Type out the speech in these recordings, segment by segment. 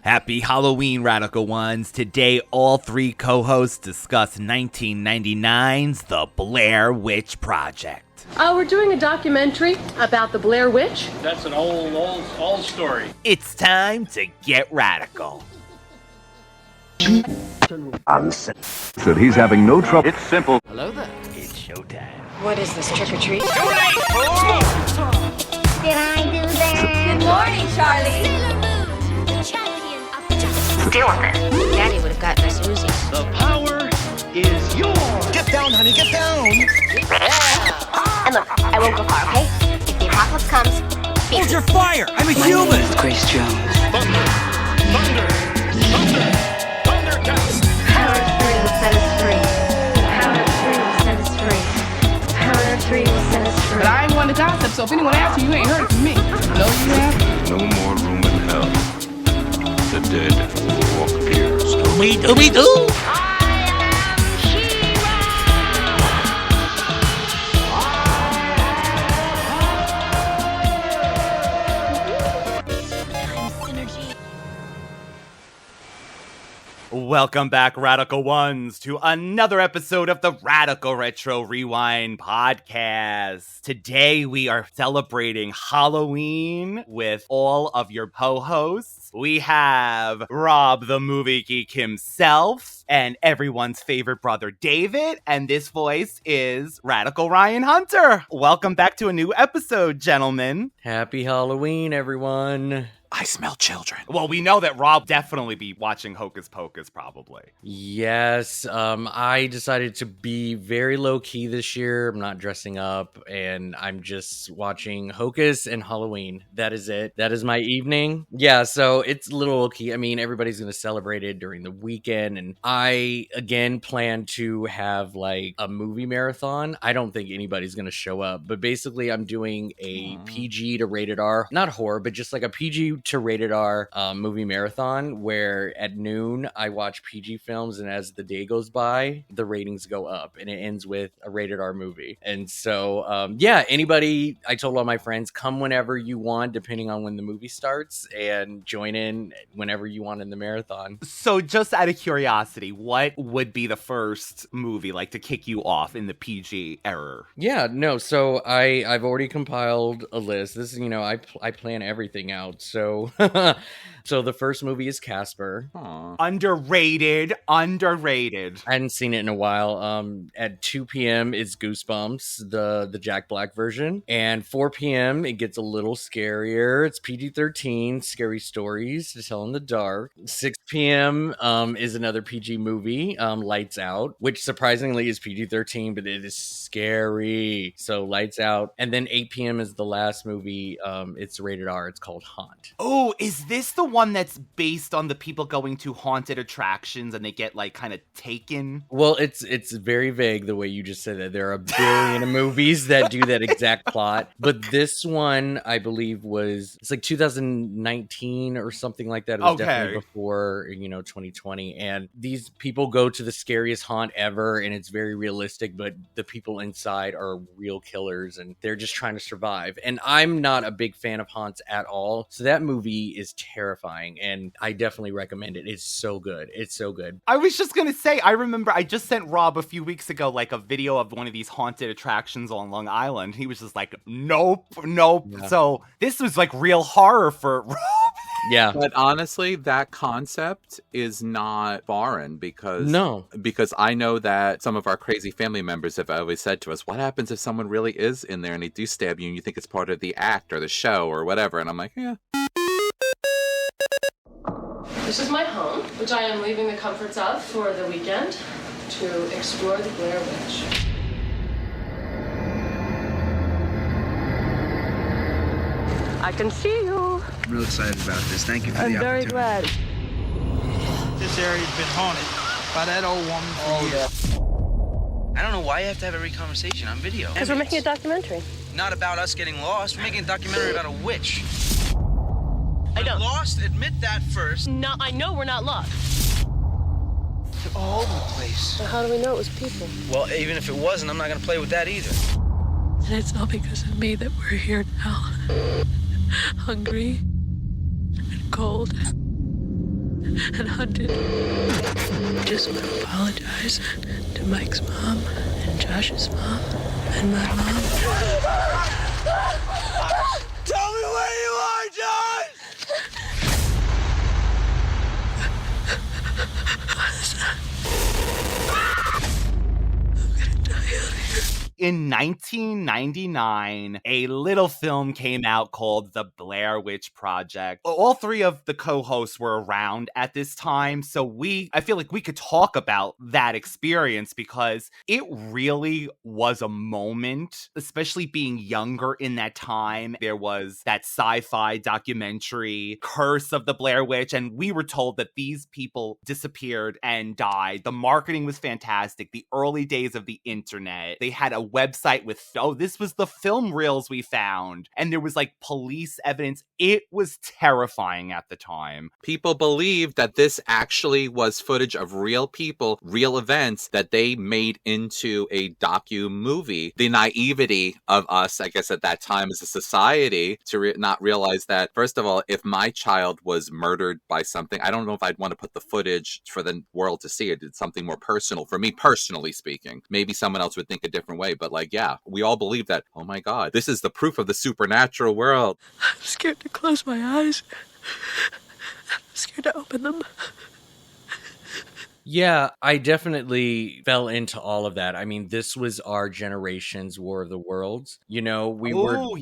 Happy Halloween, Radical Ones. Today, all three co-hosts discuss 1999's The Blair Witch Project. We're doing a documentary about the Blair Witch. That's an old story. It's time to get radical. Said he's having no trouble. It's simple. Hello there. It's showtime. What is this, trick or treat? Did I do that? Good morning, Charlie. Sailor Moon, the champion of justice. Deal with it. Daddy would have gotten us Uzis. The power is yours. Get down, honey, get down. And look, I won't go far, okay? If the apocalypse comes, Hold your fire! I'm a human! Grace Jones. Thunder. Thundercats. Power of 3 will set us free. Power of 3 will set us free. Power of 3 will set us free. But I ain't one to gossip, so if anyone asks you ain't heard it from me. No, you have. No more room in hell. The dead walk here. Dooby-doo! Welcome back, Radical Ones, to another episode of the Radical Retro Rewind podcast. Today, we are celebrating Halloween with all of your co-hosts. We have Rob, the movie geek himself, and everyone's favorite brother, David, and this voice is Radical Ryan Hunter. Welcome back to a new episode, gentlemen. Happy Halloween, everyone. I smell children. Well, we know that Rob definitely be watching Hocus Pocus, probably. Yes, I decided to be very low-key this year. I'm not dressing up, and I'm just watching Hocus and Halloween. That is it. That is my evening. Yeah, so it's a little low-key. I mean, everybody's going to celebrate it during the weekend, and I, again, plan to have, like, a movie marathon. I don't think anybody's going to show up, but basically I'm doing a PG to rated R, not horror, but just like a PG to rated R movie marathon where at noon I watch PG films, and as the day goes by the ratings go up and it ends with a rated R movie. And so anybody, I told all my friends, come whenever you want depending on when the movie starts, and join in whenever you want in the marathon. So just out of curiosity, what would be the first movie like to kick you off in the PG era? So I've already compiled a list. This is, I plan everything out. So the first movie is Casper. Underrated. I hadn't seen it in a while. At 2 p.m. it's Goosebumps, the Jack Black version. And 4 p.m. it gets a little scarier. It's PG-13, Scary Stories to Tell in the Dark. 6 p.m. Is another PG movie, Lights Out, which surprisingly is PG-13, but it is scary. So Lights Out. And then 8 p.m. is the last movie. It's rated R. It's called Haunt. Oh, is this the one that's based on the people going to haunted attractions and they get like kind of taken? Well, it's very vague the way you just said that. There are a billion movies that do that exact plot, but this one I believe it's like 2019 or something like that. It was definitely before 2020, and these people go to the scariest haunt ever, and it's very realistic, but the people inside are real killers and they're just trying to survive. And I'm not a big fan of haunts at all, so that movie is terrifying, and I definitely recommend it. It's so good. I was just gonna say, I remember I just sent Rob a few weeks ago like a video of one of these haunted attractions on Long Island. He was just like, nope. Yeah. So this was like real horror for Rob. Yeah. But honestly, that concept is not foreign because I know that some of our crazy family members have always said to us, what happens if someone really is in there and they do stab you and you think it's part of the act or the show or whatever? And I'm like, yeah. This is my home, which I am leaving the comforts of for the weekend to explore the Blair Witch. I can see you. I'm real excited about this. Thank you for the opportunity. I'm very glad. This area's been haunted by that old woman for years. I don't know why you have to have every conversation on video. Because we're making a documentary. Not about us getting lost. We're making a documentary about a witch. I don't. Lost? Admit that first. No, I know we're not lost. They're all over the place. So how do we know it was people? Well, even if it wasn't, I'm not going to play with that either. And it's all because of me that we're here now. Hungry and cold. and hunted. Just want to apologize to Mike's mom and Josh's mom and my mom. Tell me where you are, Josh! In 1999, a little film came out called The Blair Witch Project. All three of the co-hosts were around at this time, so I feel like we could talk about that experience because it really was a moment, especially being younger in that time. There was that sci-fi documentary, Curse of the Blair Witch, and we were told that these people disappeared and died. The marketing was fantastic. The early days of the internet, they had a website with, this was the film reels we found. And there was like police evidence. It was terrifying at the time. People believed that this actually was footage of real people, real events that they made into a docu-movie. The naivety of us, I guess at that time as a society, to not realize that, first of all, if my child was murdered by something, I don't know if I'd want to put the footage for the world to see it. It's something more personal for me, personally speaking. Maybe someone else would think a different way. But like, yeah, we all believe that, oh my God, this is the proof of the supernatural world. I'm scared to close my eyes. I'm scared to open them. Yeah, I definitely fell into all of that. I mean, this was our generation's War of the Worlds. You know, we were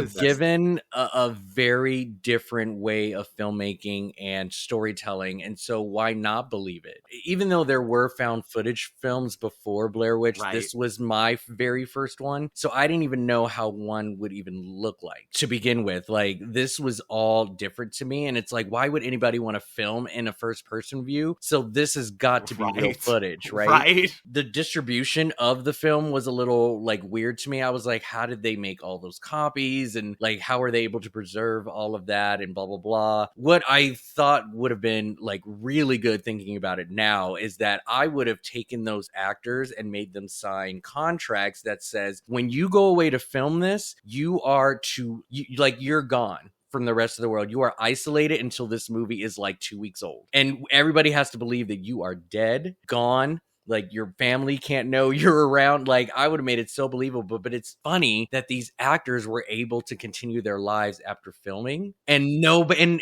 given a very different way of filmmaking and storytelling, and so why not believe it? Even though there were found footage films before Blair Witch, this was my very first one, so I didn't even know how one would even look like to begin with. Like, this was all different to me, and it's like, why would anybody want to film in a first-person view? So this has got to be real footage, right? The distribution of the film was a little like weird to me. I was like, how did they make all those copies? And like, how are they able to preserve all of that and blah, blah, blah. What I thought would have been like really good thinking about it now is that I would have taken those actors and made them sign contracts that says, when you go away to film this, you're gone from the rest of the world. You are isolated until this movie is like 2 weeks old. And everybody has to believe that you are dead, gone. Like, your family can't know you're around. Like, I would have made it so believable. But it's funny that these actors were able to continue their lives after filming. And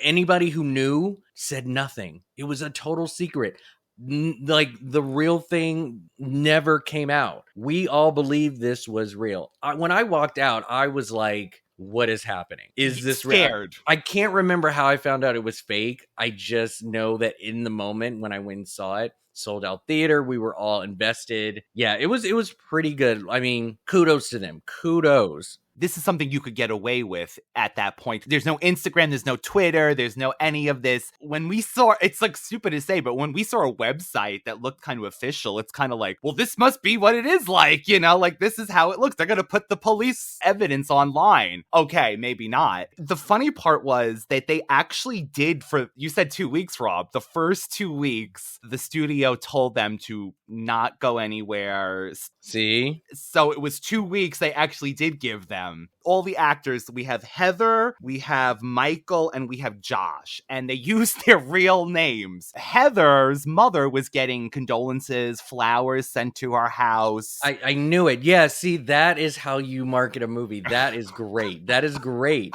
anybody who knew said nothing. It was a total secret. Like, the real thing never came out. We all believed this was real. When I walked out, I was like, what is happening? Is this scared? I can't remember how I found out it was fake. I just know that in the moment when I went and saw it, sold out theater, we were all invested. Yeah, it was pretty good. I mean, kudos to them. Kudos. This is something you could get away with at that point. There's no Instagram, there's no Twitter, there's no any of this. When we saw, it's like stupid to say, but when we saw a website that looked kind of official, it's kind of like, well, this must be what it is like, you know, like this is how it looks. They're going to put the police evidence online. Okay, maybe not. The funny part was that they actually did you said 2 weeks, Rob. The first 2 weeks, the studio told them to not go anywhere. See? So it was 2 weeks they actually did give them. All the actors, we have Heather, we have Michael, and we have Josh, and they used their real names. Heather's mother was getting condolences, flowers sent to her house. I knew it. Yeah, see, that is how you market a movie. That is great. That is great.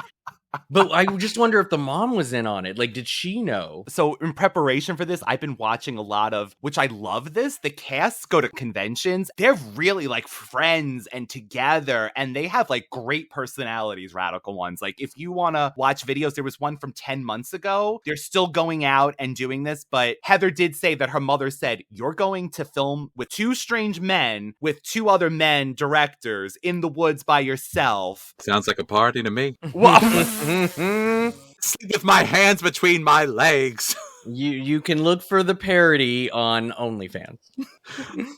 But I just wonder if the mom was in on it. Like, did she know? So in preparation for this, I've been watching a lot of, which I love this, the casts go to conventions. They're really like friends and together, and they have like great personalities, radical ones. Like, if you want to watch videos, there was one from 10 months ago. They're still going out and doing this, but Heather did say that her mother said, you're going to film with 2 strange men, with 2 other men, directors, in the woods by yourself. Sounds like a party to me. Sleep with my hands between my legs. You can look for the parody on OnlyFans.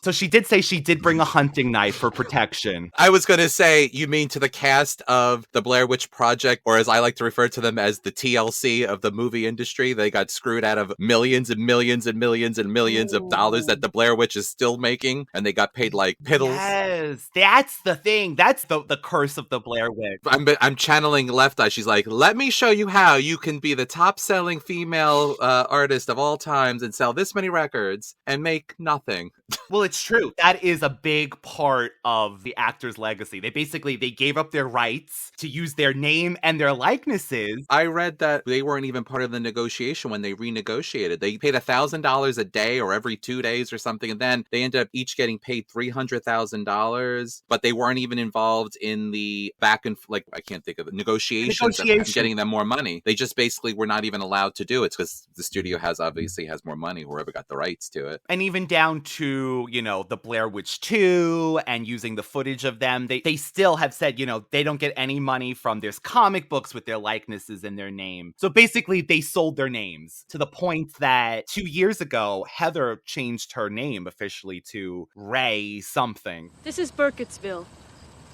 So she did say she did bring a hunting knife for protection. I was going to say, you mean to the cast of the Blair Witch Project, or as I like to refer to them as the TLC of the movie industry. They got screwed out of millions and millions and millions and millions of dollars that the Blair Witch is still making, and they got paid like piddles. Yes, that's the thing. That's the curse of the Blair Witch. I'm channeling Left Eye. She's like, let me show you how you can be the top-selling female artist of all times and sell this many records and make nothing. Well, it's true. That is a big part of the actor's legacy. They gave up their rights to use their name and their likenesses. I read that they weren't even part of the negotiation when they renegotiated. They paid $1,000 a day or every 2 days or something, and then they ended up each getting paid $300,000, but they weren't even involved in the back and, like, I can't think of it, negotiations of getting them more money. They just basically were not even allowed to do it because the studio obviously has more money, whoever got the rights to it. And even down to, the Blair Witch 2 and using the footage of them, they still have said, they don't get any money from there's comic books with their likenesses and their name. So basically they sold their names to the point that 2 years ago, Heather changed her name officially to Ray something. This is Burkittsville,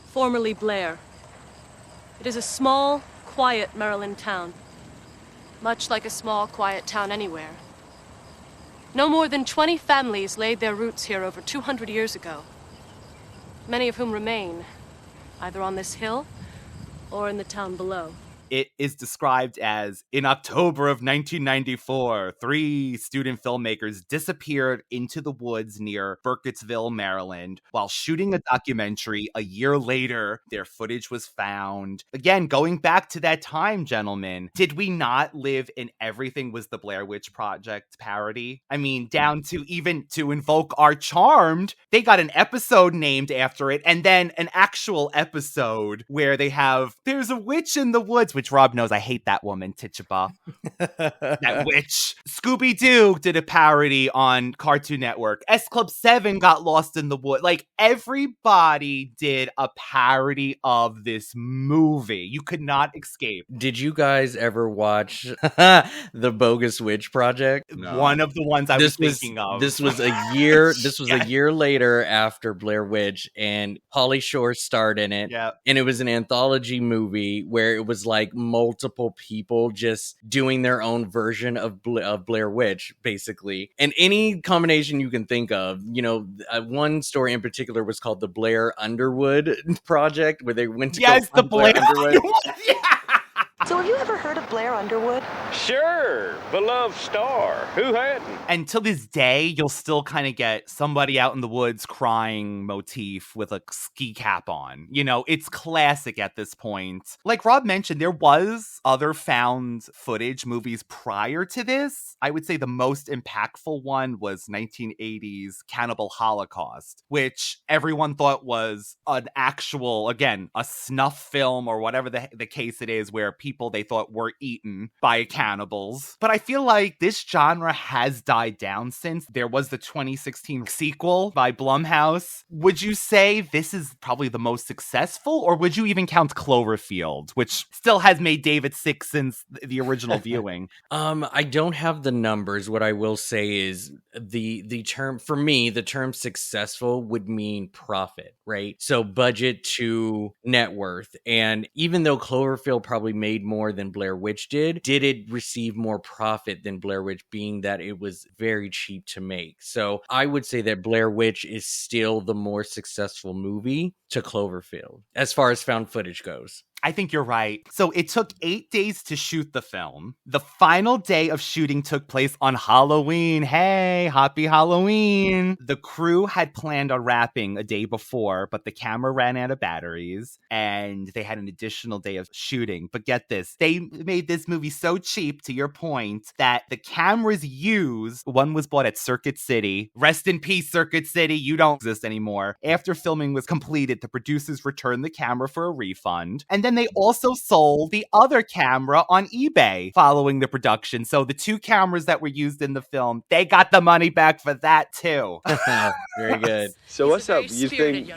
formerly Blair. It is a small, quiet Maryland town. Much like a small, quiet town anywhere. No more than 20 families laid their roots here over 200 years ago. Many of whom remain, either on this hill or in the town below. It is described as, in October of 1994, 3 student filmmakers disappeared into the woods near Burkittsville, Maryland, while shooting a documentary. A year later, their footage was found. Again, going back to that time, gentlemen, did we not live in Everything Was the Blair Witch Project parody? I mean, down to even to invoke our Charmed, they got an episode named after it, and then an actual episode where they have, there's a witch in the woods, which Rob knows I hate that woman, Tituba. That witch. Scooby-Doo did a parody on Cartoon Network. S Club 7 got lost in the wood. Like, everybody did a parody of this movie. You could not escape. Did you guys ever watch The Bogus Witch Project? No. One of the ones I was thinking of. This was a year. This was a year later after Blair Witch, and Pauly Shore starred in it. Yep. And it was an anthology movie where it was like multiple people just doing their own version of Blair Witch, basically. And any combination you can think of. One story in particular was called the Blair Underwood Project, where they went to the Blair Underwood. Yeah. So have you ever heard of Blair Underwood? Sure, beloved star. Who hadn't? And to this day, you'll still kind of get somebody out in the woods crying motif with a ski cap on. It's classic at this point. Like Rob mentioned, there was other found footage movies prior to this. I would say the most impactful one was 1980's Cannibal Holocaust, which everyone thought was an actual, again, a snuff film or whatever the case it is, where people they thought were eaten by cannibals. But I feel like this genre has died down since. There was the 2016 sequel by Blumhouse. Would you say this is probably the most successful, or would you even count Cloverfield, which still has made David sick since the original viewing? I don't have the numbers. What I will say is the term, for me, the term successful would mean profit, right? So budget to net worth. And even though Cloverfield probably made more than Blair Witch did it receive more profit than Blair Witch, being that it was very cheap to make? So I would say that Blair Witch is still the more successful movie to Cloverfield as far as found footage goes. I think you're right. So it took 8 days to shoot the film. The final day of shooting took place on Halloween. Hey, happy Halloween. The crew had planned on wrapping a day before, but the camera ran out of batteries and they had an additional day of shooting. But get this, they made this movie so cheap, to your point, that the cameras used, one was bought at Circuit City. Rest in peace, Circuit City. You don't exist anymore. After filming was completed, the producers returned the camera for a refund. And then they also sold the other camera on eBay following the production. So the 2 cameras that were used in the film, they got the money back for that too. Very good. So what's up? You think,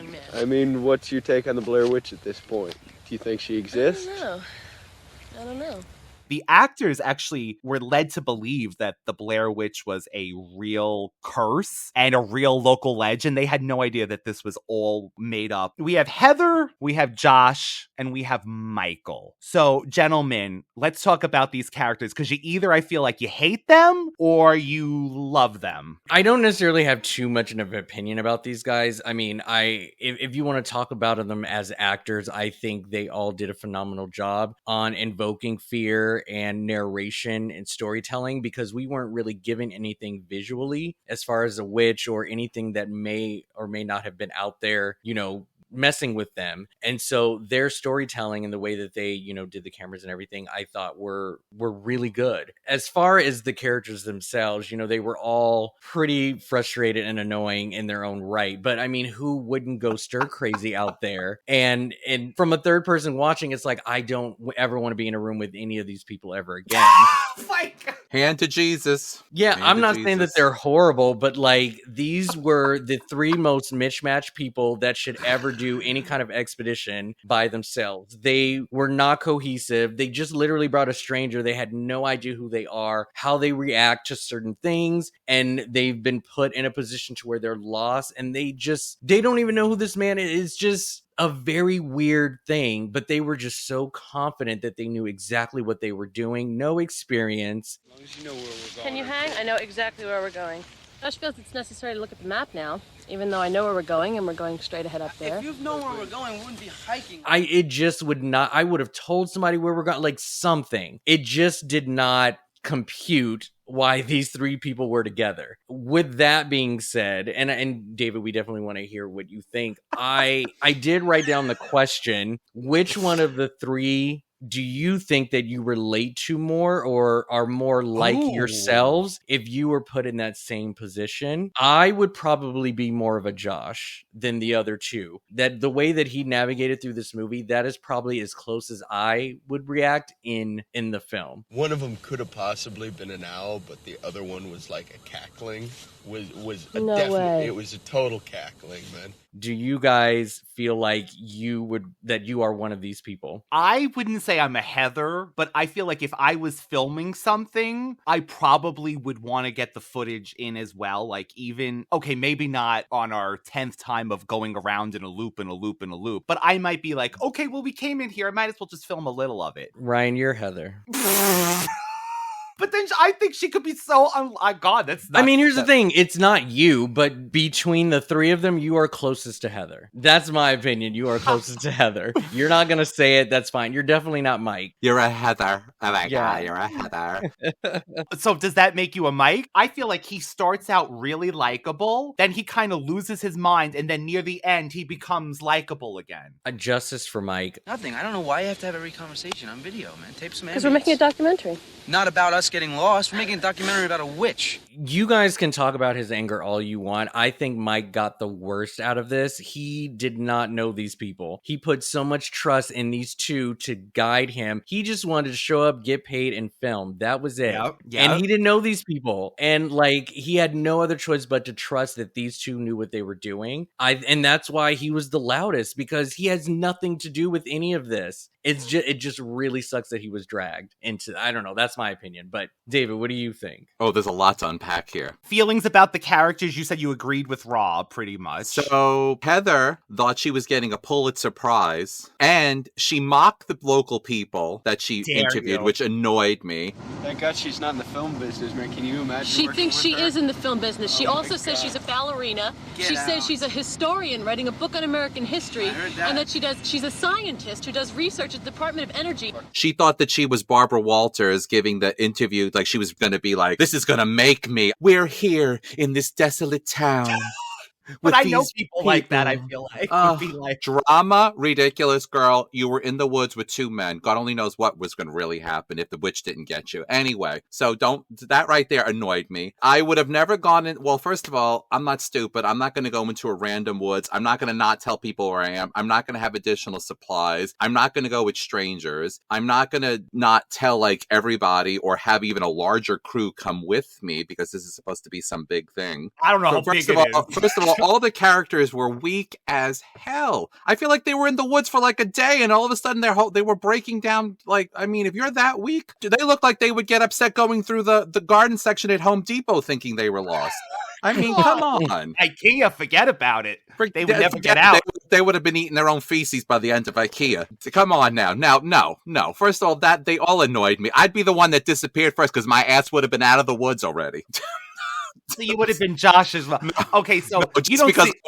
what's your take on the Blair Witch at this point? Do you think she exists? I don't know. The actors actually were led to believe that the Blair Witch was a real curse and a real local legend. They had no idea that this was all made up. We have Heather, we have Josh, and we have Michael. So, gentlemen, let's talk about these characters, because I feel like you hate them or you love them. I don't necessarily have too much of an opinion about these guys. I mean, if you want to talk about them as actors, I think they all did a phenomenal job on invoking fear color and narration and storytelling, because we weren't really given anything visually as far as a witch or anything that may or may not have been out there, messing with them. And so their storytelling and the way that they, did the cameras and everything, I thought were really good. As far as the characters themselves, they were all pretty frustrated and annoying in their own right. But I mean, who wouldn't go stir crazy out there? And from a third person watching, it's like, I don't ever want to be in a room with any of these people ever again. Hand to Jesus. Yeah, I'm not saying that they're horrible, but like, these were the three most mismatched people that should ever do any kind of expedition by themselves. They were not cohesive. They just literally brought a stranger. They had no idea who they are, how they react to certain things, and they've been put in a position to where they're lost, and they don't even know who this man is. It's just a very weird thing, but they were just so confident that they knew exactly what they were doing. No experience. As long as you know where we're going. Can you hang? I know exactly where we're going. Josh feels it's necessary to look at the map now, even though I know where we're going and we're going straight ahead up there. If you've known where we're going, we wouldn't be hiking. I would have told somebody where we're going, like something. It just did not compute why these three people were together. With that being said, and David, we definitely want to hear what you think. I did write down the question: which one of the three do you think that you relate to more or are more like yourselves if you were put in that same position? I would probably be more of a Josh than the other two. That the way that he navigated through this movie, that is probably as close as I would react in the film. One of them could have possibly been an owl, but the other one was like a cackling. It was a total cackling, man. Do you guys feel like that you are one of these people? I wouldn't say I'm a Heather, but I feel like if I was filming something, I probably would want to get the footage in as well. Like maybe not on our 10th time of going around in a loop, but I might be like, okay, well, we came in here. I might as well just film a little of it. Ryan, you're Heather. But then I think she could be so God, that's not... I mean, here's the thing. It's not you, but between the three of them, you are closest to Heather. That's my opinion. You are closest to Heather. You're not going to say it. That's fine. You're definitely not Mike. You're a Heather. Oh my God, you're a Heather. So does that make you a Mike? I feel like he starts out really likable, then he kind of loses his mind, and then near the end, he becomes likable again. A justice for Mike. Nothing. I don't know why you have to have every conversation on video, man. Tape some because we're making a documentary. Not about us getting lost. We're making a documentary about a witch. You guys can talk about his anger all you want. I think Mike got the worst out of this. He did not know these people. He put so much trust in these two to guide him. He just wanted to show up, get paid, and film. That was it. Yep. And he didn't know these people. And he had no other choice but to trust that these two knew what they were doing. And that's why he was the loudest, because he has nothing to do with any of this. It just really sucks that he was dragged into, I don't know, that's my opinion. But David, what do you think? Oh, there's a lot to unpack here. Feelings about the characters, you said you agreed with Rob pretty much. So Heather thought she was getting a Pulitzer Prize, and she mocked the local people that she interviewed, which annoyed me. Thank God she's not in the film business, man. Can you imagine? She thinks she is in the film business. She also says she's a ballerina. She says she's a historian writing a book on American history, and that she's a scientist who does research at the Department of Energy. She thought that she was Barbara Walters giving the interview, like she was going to be like, this is going to make me. We're here in this desolate town. But I know people like that, I feel like. Would be like drama, ridiculous, girl. You were in the woods with two men. God only knows what was going to really happen if the witch didn't get you. Anyway, so that right there annoyed me. I would have never gone in. Well, first of all, I'm not stupid. I'm not going to go into a random woods. I'm not going to not tell people where I am. I'm not going to have additional supplies. I'm not going to go with strangers. I'm not going to not tell everybody or have even a larger crew come with me because this is supposed to be some big thing. I don't know how big it is. First of all the characters were weak as hell. I feel like they were in the woods for a day, and all of a sudden they were breaking down. If you're that weak, do they look like they would get upset going through the garden section at Home Depot thinking they were lost? I mean, come on. IKEA, forget about it. They would never get out. They would have been eating their own feces by the end of IKEA. Come on now. No. First of all, they all annoyed me. I'd be the one that disappeared first because my ass would have been out of the woods already. So you would have been Josh as well. Okay, so I would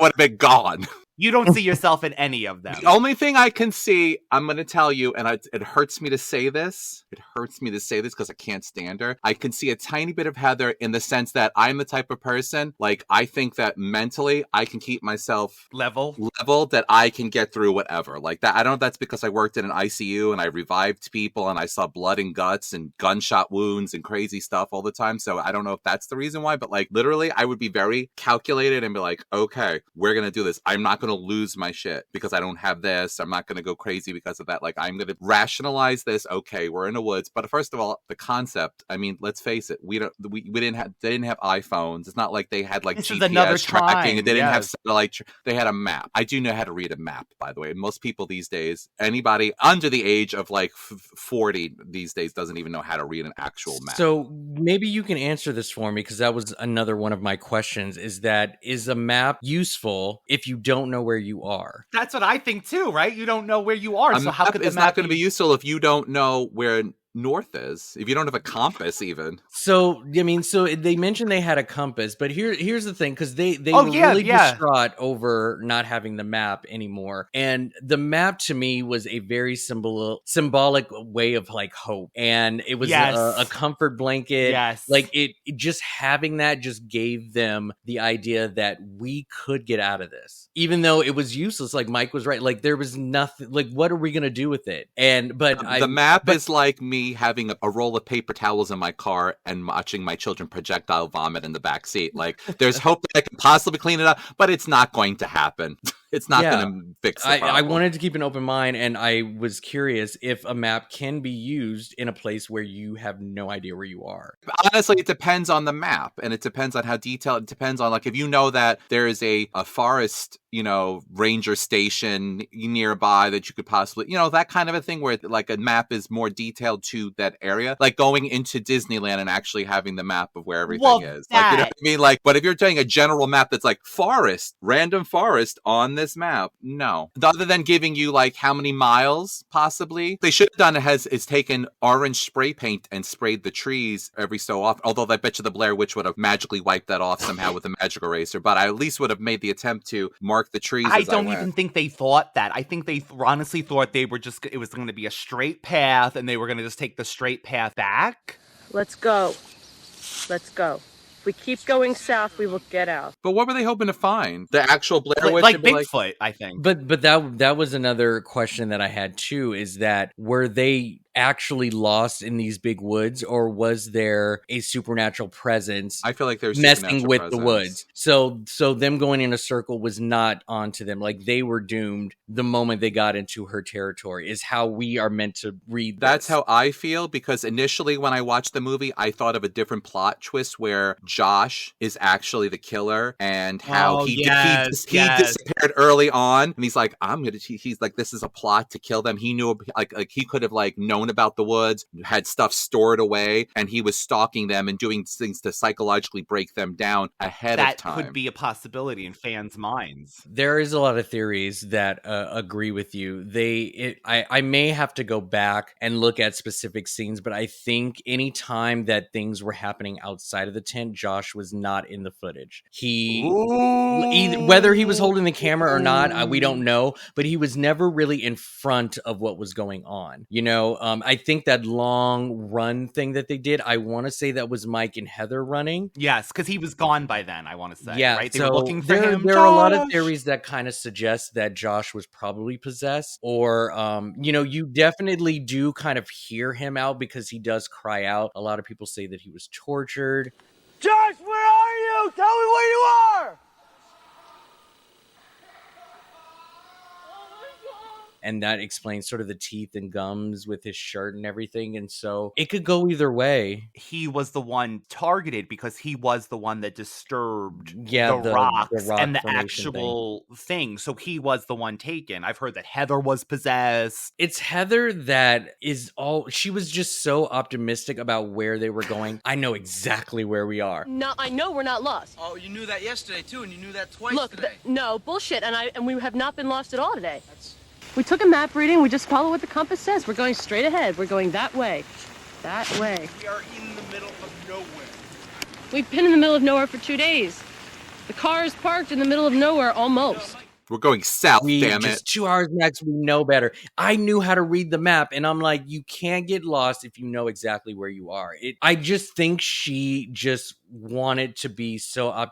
have been gone. You don't see yourself in any of them. The only thing I can see, I'm going to tell you, and it hurts me to say this. It hurts me to say this because I can't stand her. I can see a tiny bit of Heather in the sense that I'm the type of person, like, I think that mentally I can keep myself level that I can get through whatever. Like that. I don't know if that's because I worked in an ICU and I revived people and I saw blood and guts and gunshot wounds and crazy stuff all the time. So I don't know if that's the reason why, but like literally I would be very calculated and be like, okay, we're going to do this. I'm not going to lose my shit because I don't have this. I'm not going to go crazy because of that. Like, I'm going to rationalize this. Okay, we're in the woods. But first of all, the concept, I mean, let's face it. They didn't have iPhones. It's not like they had like GPS tracking. And they didn't have satellite. They had a map. I do know how to read a map, by the way. Most people these days, anybody under the age of like 40 these days doesn't even know how to read an actual map. So maybe you can answer this for me, because that was another one of my questions, is a map useful if you don't know where you are? That's what I think too, right? You don't know where you are. So how could the map not going to be useful if you don't know where north is, if you don't have a compass even. So I mean, so they mentioned they had a compass, but here's the thing, because they were really distraught over not having the map anymore, and the map to me was a very symbolic way of like hope, and it was a comfort blanket. Like it just having that just gave them the idea that we could get out of this, even though it was useless. Like Mike was right, like there was nothing, like what are we gonna do with it? And the map is like me having a roll of paper towels in my car and watching my children projectile vomit in the back seat. Like, there's hope that I can possibly clean it up, but it's not going to happen. It's not going to fix the problem. I wanted to keep an open mind, and I was curious if a map can be used in a place where you have no idea where you are. Honestly, it depends on the map, and it depends on how detailed. It depends on, like, if you know that there is a forest, ranger station nearby that you could possibly, that kind of a thing where, like, a map is more detailed to that area. Like going into Disneyland and actually having the map of where everything is. Like, you know what I mean? Like, but if you're doing a general map that's like forest, random forest on this map, no. Other than giving you like how many miles possibly, they should have done is taken orange spray paint and sprayed the trees every so often. Although I bet you the Blair Witch would have magically wiped that off somehow with a magic eraser. But I at least would have made the attempt to mark the trees. I don't even think they thought that. I think they honestly thought it was going to be a straight path, and they were going to just take the straight path back. Let's go. If we keep going south, we will get out. But what were they hoping to find? The actual Blair Witch? Like Bigfoot, I think. But that was another question that I had too, is that were they actually lost in these big woods, or was there a supernatural presence? I feel like there's messing with the woods. So them going in a circle was not onto them. Like they were doomed the moment they got into her territory, is how we are meant to read this. That's how I feel, because initially when I watched the movie, I thought of a different plot twist where Josh is actually the killer, and how he disappeared early on, and he's like, he's like, this is a plot to kill them. He knew, like he could have like known about the woods, had stuff stored away, and he was stalking them and doing things to psychologically break them down ahead of time. That could be a possibility in fans' minds. There is a lot of theories that agree with you. I may have to go back and look at specific scenes, but I think any time that things were happening outside of the tent, Josh was not in the footage. Whether he was holding the camera or not, we don't know, but he was never really in front of what was going on. I think that long run thing that they did, I want to say that was Mike and Heather running. Yes, because he was gone by then, I want to say. Yeah, right? They were looking for him. There are a lot of theories that kind of suggest that Josh was probably possessed, or, you definitely do kind of hear him out because he does cry out. A lot of people say that he was tortured. Josh, where are you? Tell me where you are! And that explains sort of the teeth and gums with his shirt and everything. And so it could go either way. He was the one targeted because he was the one that disturbed the rocks rock and the actual thing. So he was the one taken. I've heard that Heather was possessed. It's Heather that is she was just so optimistic about where they were going. I know exactly where we are. No, I know we're not lost. Oh, you knew that yesterday too, and you knew that twice Look, today. No, bullshit, and we have not been lost at all today. We took a map reading, we just follow what the compass says. We're going straight ahead. We're going that way. That way. We are in the middle of nowhere. We've been in the middle of nowhere for 2 days. The car is parked in the middle of nowhere almost. We're going south, damn it. Just 2 hours max, we know better. I knew how to read the map, and I'm like, you can't get lost if you know exactly where you are. I just think she just wanted to be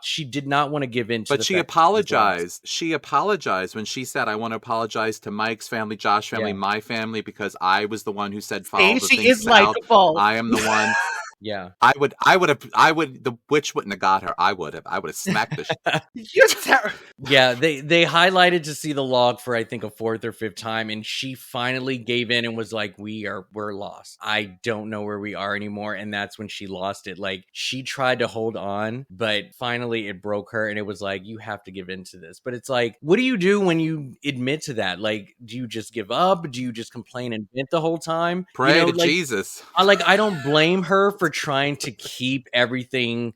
she did not want to give in to But she apologized. She apologized when she said, I want to apologize to Mike's family, Josh's family, my family, because I was the one who said follow the thing is south. likable. I am the one. Yeah. I would, the witch wouldn't have got her. I would have smacked the shit. You're terrible. Yeah, they highlighted to see the log for I think a 4th or 5th time, and she finally gave in and was like, we're lost. I don't know where we are anymore. And that's when she lost it. Like, she tried to hold on, but finally it broke her, and it was like, you have to give in to this. But it's like, what do you do when you admit to that? Like, do you just give up? Do you just complain and vent the whole time? Pray to Jesus. I don't blame her for trying to keep everything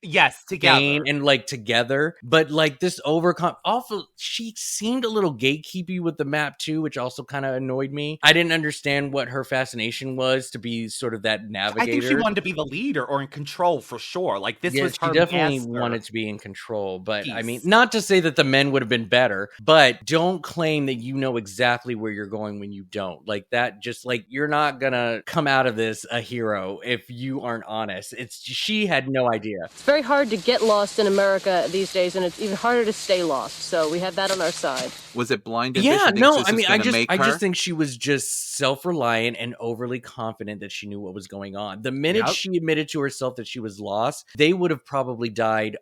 together and together, but this she seemed a little gatekeepy with the map too, which also kind of annoyed me. I didn't understand what her fascination was to be sort of that navigator. I think she wanted to be the leader or in control for sure. Like this was her she definitely wanted to be in control, but I mean, not to say that the men would have been better, but don't claim that you know exactly where you're going when you don't. Like that, just you're not gonna come out of this a hero if you aren't honest. She had no idea. It's very hard to get lost in America these days, and it's even harder to stay lost. So we have that on our side. Was it blind ambition? Yeah, no, I mean, I just think she was just self-reliant and overly confident that she knew what was going on. The minute she admitted to herself that she was lost, they would have probably died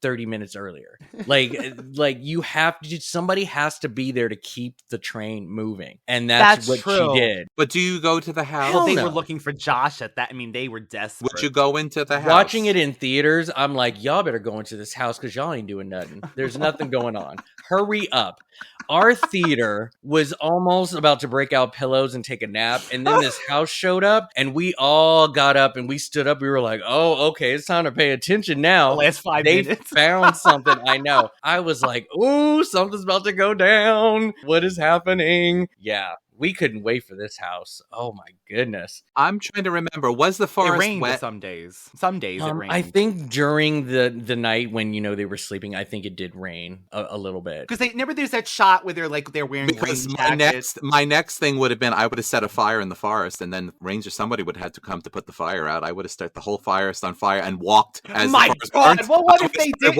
30 minutes earlier. You have to, somebody has to be there to keep the train moving. And that's what true. She did. But do you go to the house? Well, they were looking for Josh at that. I mean, they were desperate. Would you go into the house? Watching it in theaters, I'm like, y'all better go into this house because y'all ain't doing nothing. There's nothing going on. Hurry up. Our theater was almost about to break out pillows and take a nap. And then this house showed up and we all got up and we stood up. We were like, oh, okay, it's time to pay attention now. The last 5 minutes. Found something. I know. I was like, ooh, something's about to go down. What is happening? Yeah. We couldn't wait for this house. Oh my goodness. I'm trying to remember. Was the forest it rained wet? Some days. Some days it rained. I think during the night when they were sleeping, I think it did rain a little bit. Because there's that shot where they're wearing rain jackets. My next thing would have been I would have set a fire in the forest, and then Ranger somebody would have had to come to put the fire out. I would have started the whole forest on fire and walked as my the forest God! burned. Well, what if they did?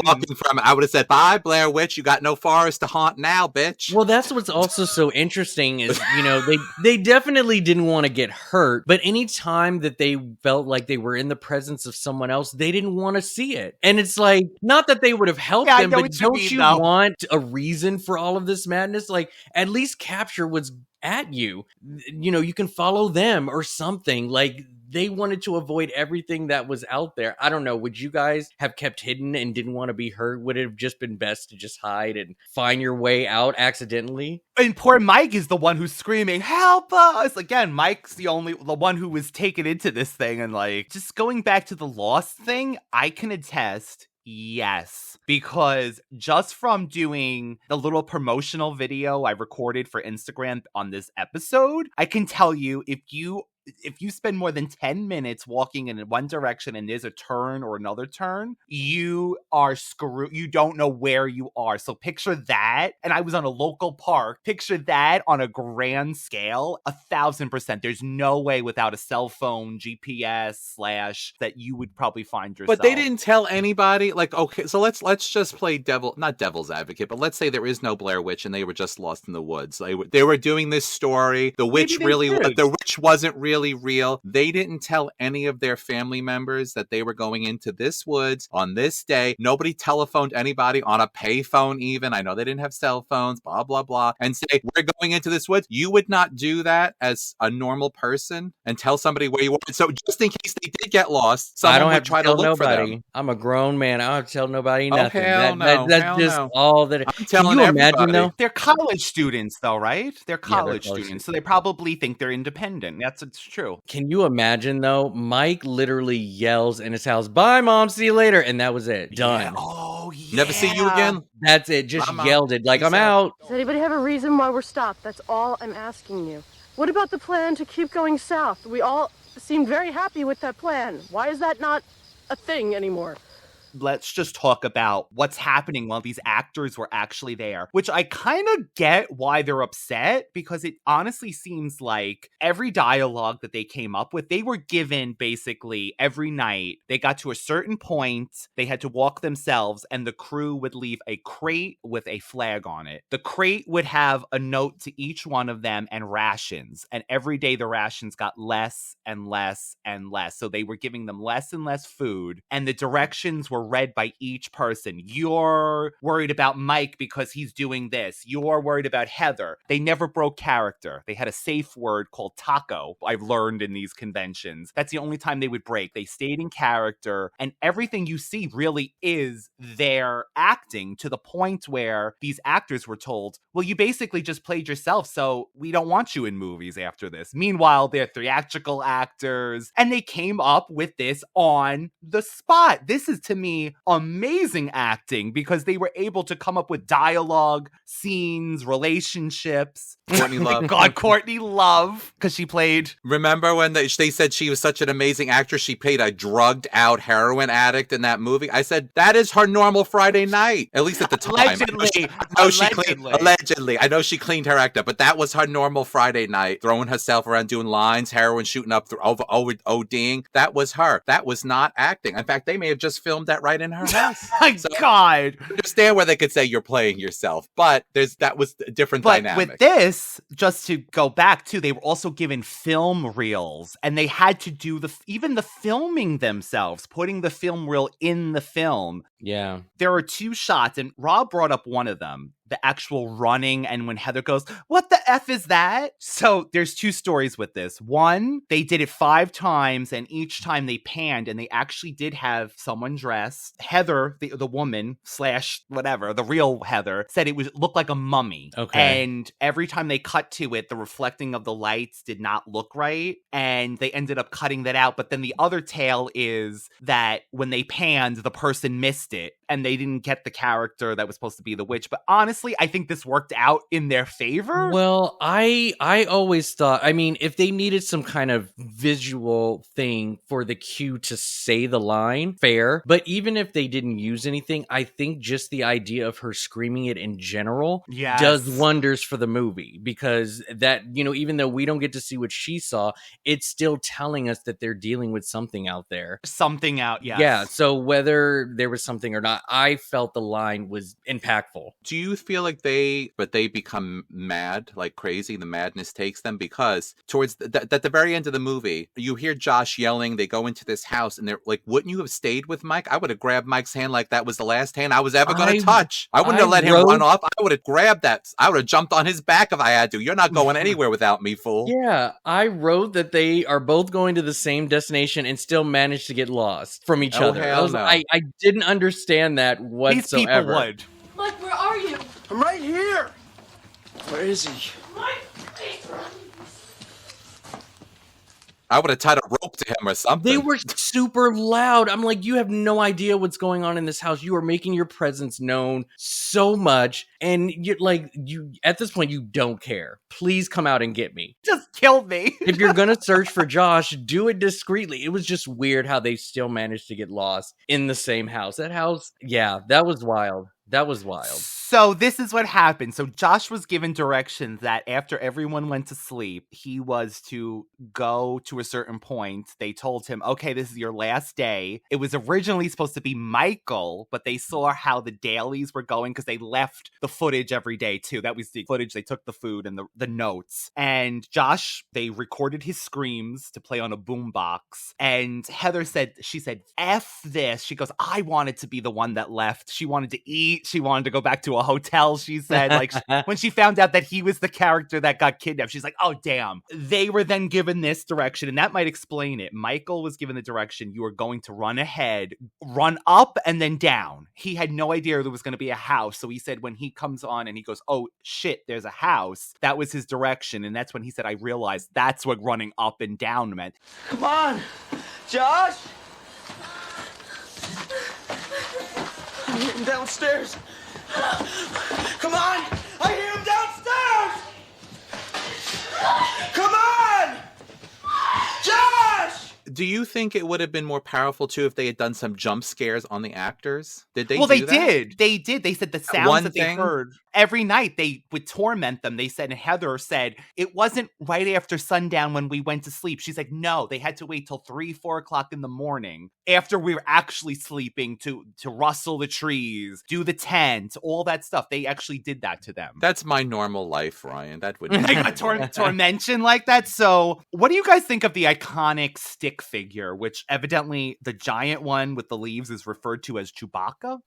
I would have said, "Bye, Blair Witch. You got no forest to haunt now, bitch." Well, that's what's also so interesting is they definitely didn't want to get hurt, but anytime that they felt like they were in the presence of someone else, they didn't want to see it. And it's like, not that they would have helped them, but don't you want a reason for all of this madness? Like, at least capture what's at you. You can follow them or something. Like, they wanted to avoid everything that was out there. I don't know. Would you guys have kept hidden and didn't want to be hurt? Would it have just been best to just hide and find your way out accidentally? And poor Mike is the one who's screaming, "Help us!" Again, Mike's the one who was taken into this thing. And just going back to the Lost thing, I can attest. Yes, because just from doing the little promotional video I recorded for Instagram on this episode, I can tell you if you spend more than 10 minutes walking in one direction and there's a turn or another turn, you are screwed. You don't know where you are. So picture that. And I was on a local park. Picture that on a grand scale, 1,000%. There's no way without a cell phone, GPS / that you would probably find yourself. But they didn't tell anybody. Okay, so let's just play not devil's advocate, but let's say there is no Blair Witch and they were just lost in the woods. They were doing this story. The witch the witch wasn't really real. They didn't tell any of their family members that they were going into this woods on this day. Nobody telephoned anybody on a payphone even. I know they didn't have cell phones, blah, blah, blah, and say, we're going into this woods. You would not do that as a normal person and tell somebody where you are. So just in case they did get lost, someone would try to look for them. I'm a grown man. I don't have to tell nobody nothing. That's just all that. I'm telling everybody. Imagine, though? They're college students, though, right? They're college students, so they probably think they're independent. It's true. Can you imagine, though? Mike literally yells in his house, "Bye, Mom, see you later," and that was it. Done. Yeah. Oh, yeah. Never see you again? That's it. Just yelled it. I'm out. Does anybody have a reason why we're stopped? That's all I'm asking you. What about the plan to keep going south? We all seemed very happy with that plan. Why is that not a thing anymore? let's just talk about what's happening while these actors were actually there, which I kind of get why they're upset, because it honestly seems like every dialogue that they came up with, they were given basically every night. They got to a certain point, they had to walk themselves, and the crew would leave a crate with a flag on it. The crate would have a note to each one of them and rations, and every day the rations got less and less and less. So they were giving them less and less food, and the directions were read by each person. You're worried about Mike because he's doing this. You're worried about Heather. They never broke character. They had a safe word called taco, I've learned in these conventions. That's the only time they would break. They stayed in character, and everything you see really is their acting, to the point where these actors were told, well, you basically just played yourself, so we don't want you in movies after this. Meanwhile, they're theatrical actors, and they came up with this on the spot. This is, to me, amazing acting, because they were able to come up with dialogue, scenes, relationships. Courtney Love. God, Courtney Love, because she played... Remember when they said she was such an amazing actress, she played a drugged out heroin addict in that movie? I said, that is her normal Friday night, at least at the time. Allegedly. I know she cleaned her act up, but that was her normal Friday night, throwing herself around, doing lines, heroin, shooting up, over ODing. That was her. That was not acting. In fact, they may have just filmed that right in her house. God. I understand where they could say you're playing yourself, but that was a different dynamic. With this, just to go back to, they were also given film reels, and they had to do even the filming themselves, putting the film reel in the film. Yeah. There are two shots, and Rob brought up one of them, the actual running, and when Heather goes, what the F is that? So there's two stories with this. One, they did it 5 times, and each time they panned, and they actually did have someone dressed. Heather, the woman / whatever, the real Heather, said it looked like a mummy. Okay. And every time they cut to it, the reflecting of the lights did not look right, and they ended up cutting that out. But then the other tale is that when they panned, the person missed it, and they didn't get the character that was supposed to be the witch. But honestly, I think this worked out in their favor. Well, I always thought, I mean, if they needed some kind of visual thing for the cue to say the line, fair. But even if they didn't use anything, I think just the idea of her screaming it in general does wonders for the movie, because that, even though we don't get to see what she saw, it's still telling us that they're dealing with something out there. Something out, yes. Yeah, so whether there was something or not, I felt the line was impactful. Do you feel like they become mad, like crazy? The madness takes them, because towards at the very end of the movie, you hear Josh yelling. They go into this house, and they're like, "Wouldn't you have stayed with Mike? I would have grabbed Mike's hand like that was the last hand I was ever going to touch. I wouldn't have let him run off. I would have grabbed that. I would have jumped on his back if I had to. You're not going anywhere without me, fool." Yeah, I wrote that they are both going to the same destination and still managed to get lost from each other. I didn't understand that whatsoever. These people would. Mike, where are you? I'm right here. Where is he? Mike, please run. I would have tied a rope to him or something. They were super loud. I'm like, you have no idea what's going on in this house. You are making your presence known so much. And you're like, at this point, you don't care. Please come out and get me. Just kill me. If you're going to search for Josh, do it discreetly. It was just weird how they still managed to get lost in the same house. That house, yeah, that was wild. That was wild. So this is what happened. So Josh was given directions that after everyone went to sleep, he was to go to a certain point. They told him, okay, this is your last day. It was originally supposed to be Michael, but they saw how the dailies were going because they left the footage every day too. That was the footage. They took the food and the notes. And Josh, they recorded his screams to play on a boombox. And Heather said, F this. She goes, I wanted to be the one that left. She wanted to eat. She wanted to go back to a hotel, she said. Like, when she found out that he was the character that got kidnapped, she's like, oh, damn. They were then given this direction, and that might explain it. Michael was given the direction, you are going to run ahead, run up, and then down. He had no idea there was going to be a house, so he said when he comes on and he goes, oh, shit, there's a house, that was his direction, and that's when he said, I realized that's what running up and down meant. Come on, Josh! I'm getting downstairs. Come on! I hear him downstairs! Come on! Josh! Do you think it would have been more powerful too if they had done some jump scares on the actors? Did they? Well, they did. They did. They said the sounds that they heard every night they would torment them. They said, and Heather said it wasn't right after sundown when we went to sleep. She's like, no, they had to wait till 3-4 o'clock in the morning after we were actually sleeping to rustle the trees, do the tent, all that stuff. They actually did that to them. That's my normal life, Ryan. That would be a tormention like that. So what do you guys think of the iconic stick figure, which evidently the giant one with the leaves is referred to as Chewbacca?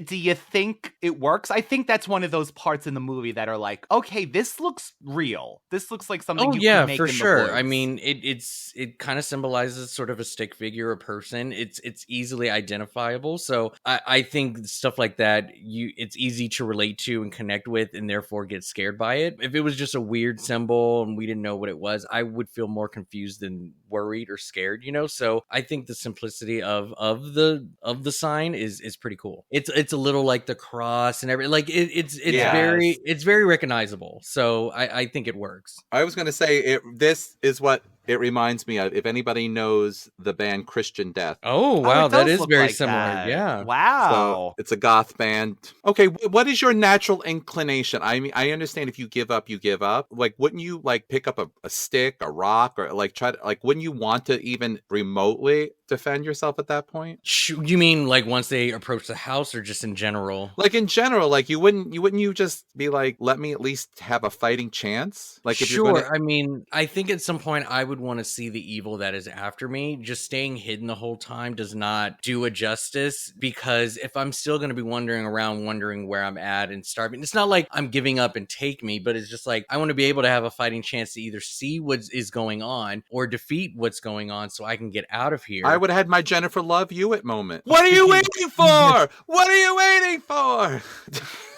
Do you think it works? I think that's one of those parts in the movie that are like, okay, this looks real. This looks like something you can make for in the sure. woods. I mean, it kind of symbolizes sort of a stick figure, a person. It's easily identifiable. So I think stuff like that, it's easy to relate to and connect with, and therefore get scared by it. If it was just a weird symbol and we didn't know what it was, I would feel more confused than worried or scared, So I think the simplicity of the sign is pretty cool. It's a little like the cross and everything. Like it's very recognizable. So I think it works. I was going to say this is what it reminds me of. If anybody knows the band Christian Death. Oh wow, that is very similar. That. Yeah. Wow. So it's a goth band. Okay, what is your natural inclination? I mean, I understand if you give up, you give up. Like, wouldn't you like pick up a stick, a rock, or like try to wouldn't you want to even remotely defend yourself at that point? You mean like once they approach the house, or just in general? Like in general, like you wouldn't just be like, let me at least have a fighting chance? Like if sure. you're gonna... I mean, I think at some point I would want to see the evil that is after me. Just staying hidden the whole time does not do a justice, because if I'm still going to be wandering around wondering where I'm at and starving, it's not like I'm giving up and take me, but it's just like I want to be able to have a fighting chance to either see what is going on or defeat what's going on so I can get out of here. I would have had my Jennifer Love Hewitt moment. What are you waiting for? What are you waiting for?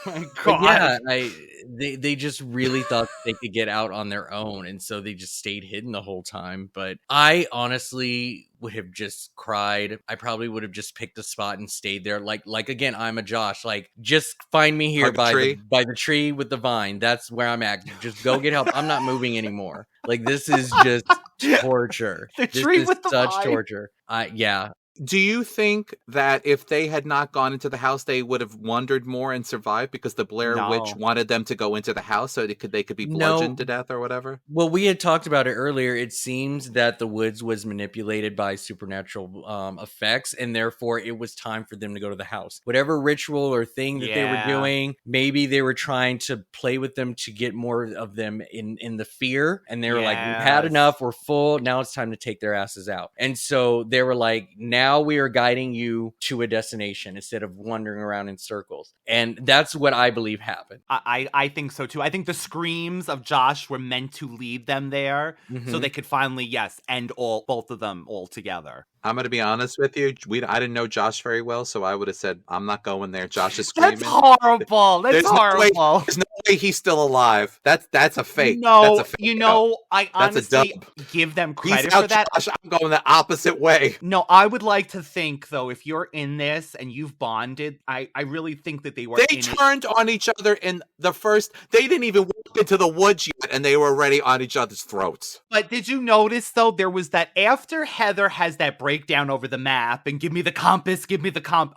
My God. Yeah, they just really thought they could get out on their own, and so they just stayed hidden the whole time. But I honestly would have just cried. I probably would have just picked a spot and stayed there. Like again, I'm a Josh. Like, just find me here by the tree with the vine. That's where I'm at. Just go get help. I'm not moving anymore. Like, this is just torture. The tree with the vine. Such torture. Yeah. Do you think that if they had not gone into the house, they would have wandered more and survived because the Blair Witch wanted them to go into the house so they could be bludgeoned to death or whatever? Well, we had talked about it earlier. It seems that the woods was manipulated by supernatural effects, and therefore it was time for them to go to the house. Whatever ritual or thing that they were doing, maybe they were trying to play with them to get more of them in the fear, and they were like, we've had enough, we're full, now it's time to take their asses out. And so they were like, now we are guiding you to a destination instead of wandering around in circles. And that's what I believe happened. I think so too. I think the screams of Josh were meant to lead them there so they could finally, end both of them all together. I'm going to be honest with you. I didn't know Josh very well, so I would have said, I'm not going there. Josh is screaming. That's horrible. That's horrible. There's no way he's still alive. That's a fake. No, that's a fake I honestly give them credit for that. Josh, I'm going the opposite way. No, I would like to think, though, if you're in this and you've bonded, I really think that they were turned on each other in the first... They didn't even walk into the woods yet, and they were already on each other's throats. But did you notice, though, there was that after Heather has that breakdown over the map and give me the compass,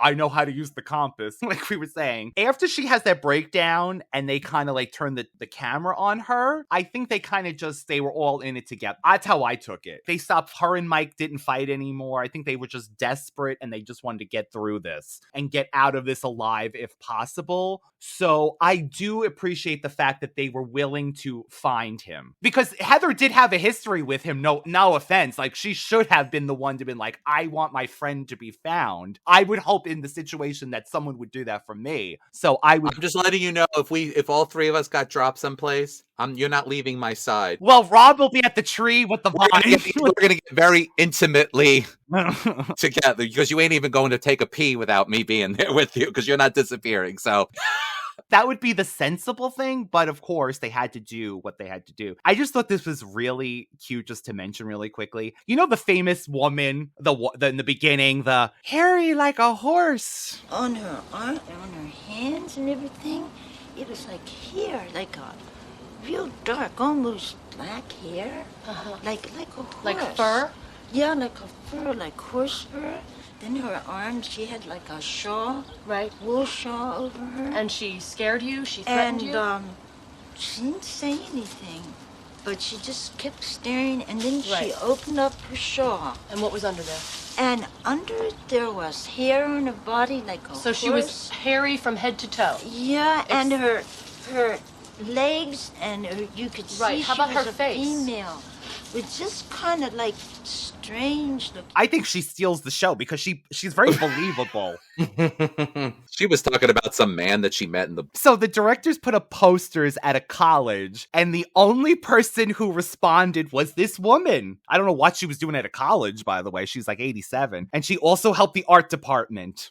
I know how to use the compass, like we were saying. After she has that breakdown and they kind of like turn the camera on her, I think they kind of they were all in it together. That's how I took it. They stopped, her and Mike didn't fight anymore. I think they were just desperate and they just wanted to get through this and get out of this alive if possible. So I do appreciate the fact that they were willing to find him, because Heather did have a history with him. No offense. Like, she should have been the one to been like, I want my friend to be found. I would hope in the situation that someone would do that for me. So I'm just letting you know, if all three of us got dropped someplace, you're not leaving my side. Well, Rob will be at the tree with the vine. We're gonna get very intimately together, because you ain't even going to take a pee without me being there with you, because you're not disappearing. So that would be the sensible thing, but of course they had to do what they had to do. I just thought this was really cute, just to mention really quickly. You know the famous woman, in the beginning, the hairy like a horse on her arm, on her hands and everything. It was like hair, like a real dark, almost black hair. Like a horse. Like fur? Yeah, like a fur, like horse fur. Then her arms, she had like a shawl. Right. Wool shawl over her. And she scared you? She threatened you? She didn't say anything. But she just kept staring, and then she Right. opened up her shawl. And what was under there? And under it, there was hair on her body like a horse. So she was hairy from head to toe? Yeah, and her legs, and you could see Right, how she about was her a face? female. With just kind of like strange looking. I think she steals the show because she's very believable. She was talking about some man that she met in the... So the directors put up posters at a college, and the only person who responded was this woman. I don't know what she was doing at a college, by the way. She's like 87. And she also helped the art department.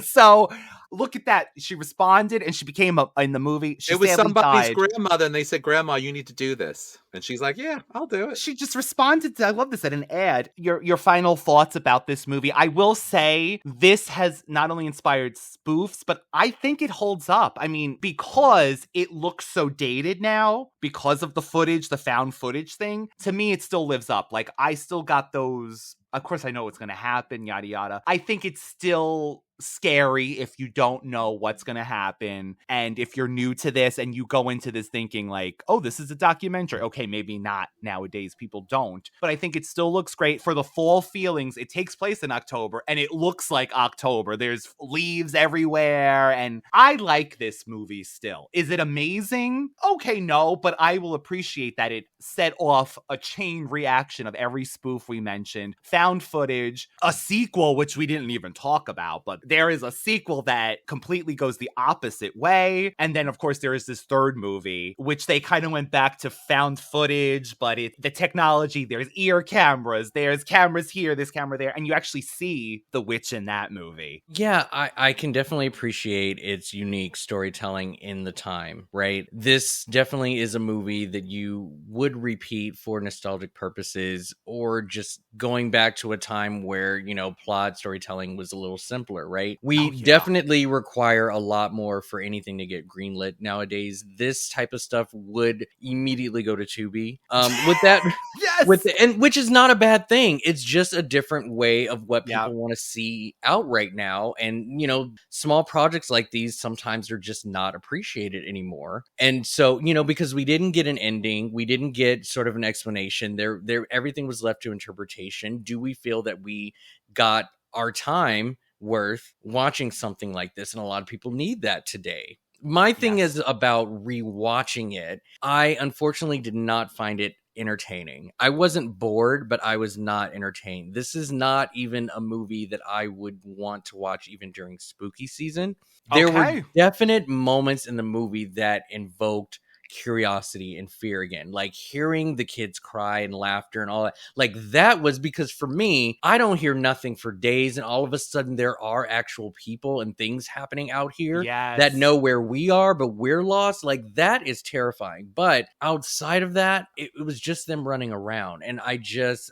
So... look at that. She responded and she became in the movie. She it was somebody's died. grandmother, and they said, Grandma, you need to do this. And she's like, yeah, I'll do it. She just responded to, I love this, at an ad. Your final thoughts about this movie. I will say this has not only inspired spoofs, but I think it holds up. I mean, because it looks so dated now, because of the footage, the found footage thing, to me, it still lives up. Like, I still got those. Of course, I know what's going to happen, yada, yada. I think it's still scary if you don't know what's going to happen. And if you're new to this and you go into this thinking like, oh, this is a documentary. Okay, maybe not nowadays. People don't. But I think it still looks great for the fall feelings. It takes place in October and it looks like October. There's leaves everywhere. And I like this movie still. Is it amazing? Okay, no, but I will appreciate that it set off a chain reaction of every spoof we mentioned. Found footage, a sequel, which we didn't even talk about, but there is a sequel that completely goes the opposite way. And then, of course, there is this third movie, which they kind of went back to found footage, but the technology, there's ear cameras, there's cameras here, this camera there, and you actually see the witch in that movie. Yeah, I can definitely appreciate its unique storytelling in the time, right? This definitely is a movie that you would repeat for nostalgic purposes, or just going back to a time where, you know, plot storytelling was a little simpler, right? We definitely require a lot more for anything to get greenlit nowadays. This type of stuff would immediately go to Tubi. With that, yes, and which is not a bad thing. It's just a different way of what people want to see out right now. And you know, small projects like these sometimes are just not appreciated anymore. And so, you know, because we didn't get an ending, we didn't get sort of an explanation. There, everything was left to interpretation. Do we feel that we got our time worth watching something like this? And a lot of people need that today. My thing is about rewatching it. I unfortunately did not find it entertaining. I wasn't bored, but I was not entertained. This is not even a movie that I would want to watch even during spooky season. There were definite moments in the movie that invoked curiosity and fear again, like hearing the kids cry and laughter and all that. Like that was because for me, I don't hear nothing for days, and all of a sudden there are actual people and things happening out here that know where we are, but we're lost. Like that is terrifying. But outside of that, it was just them running around, and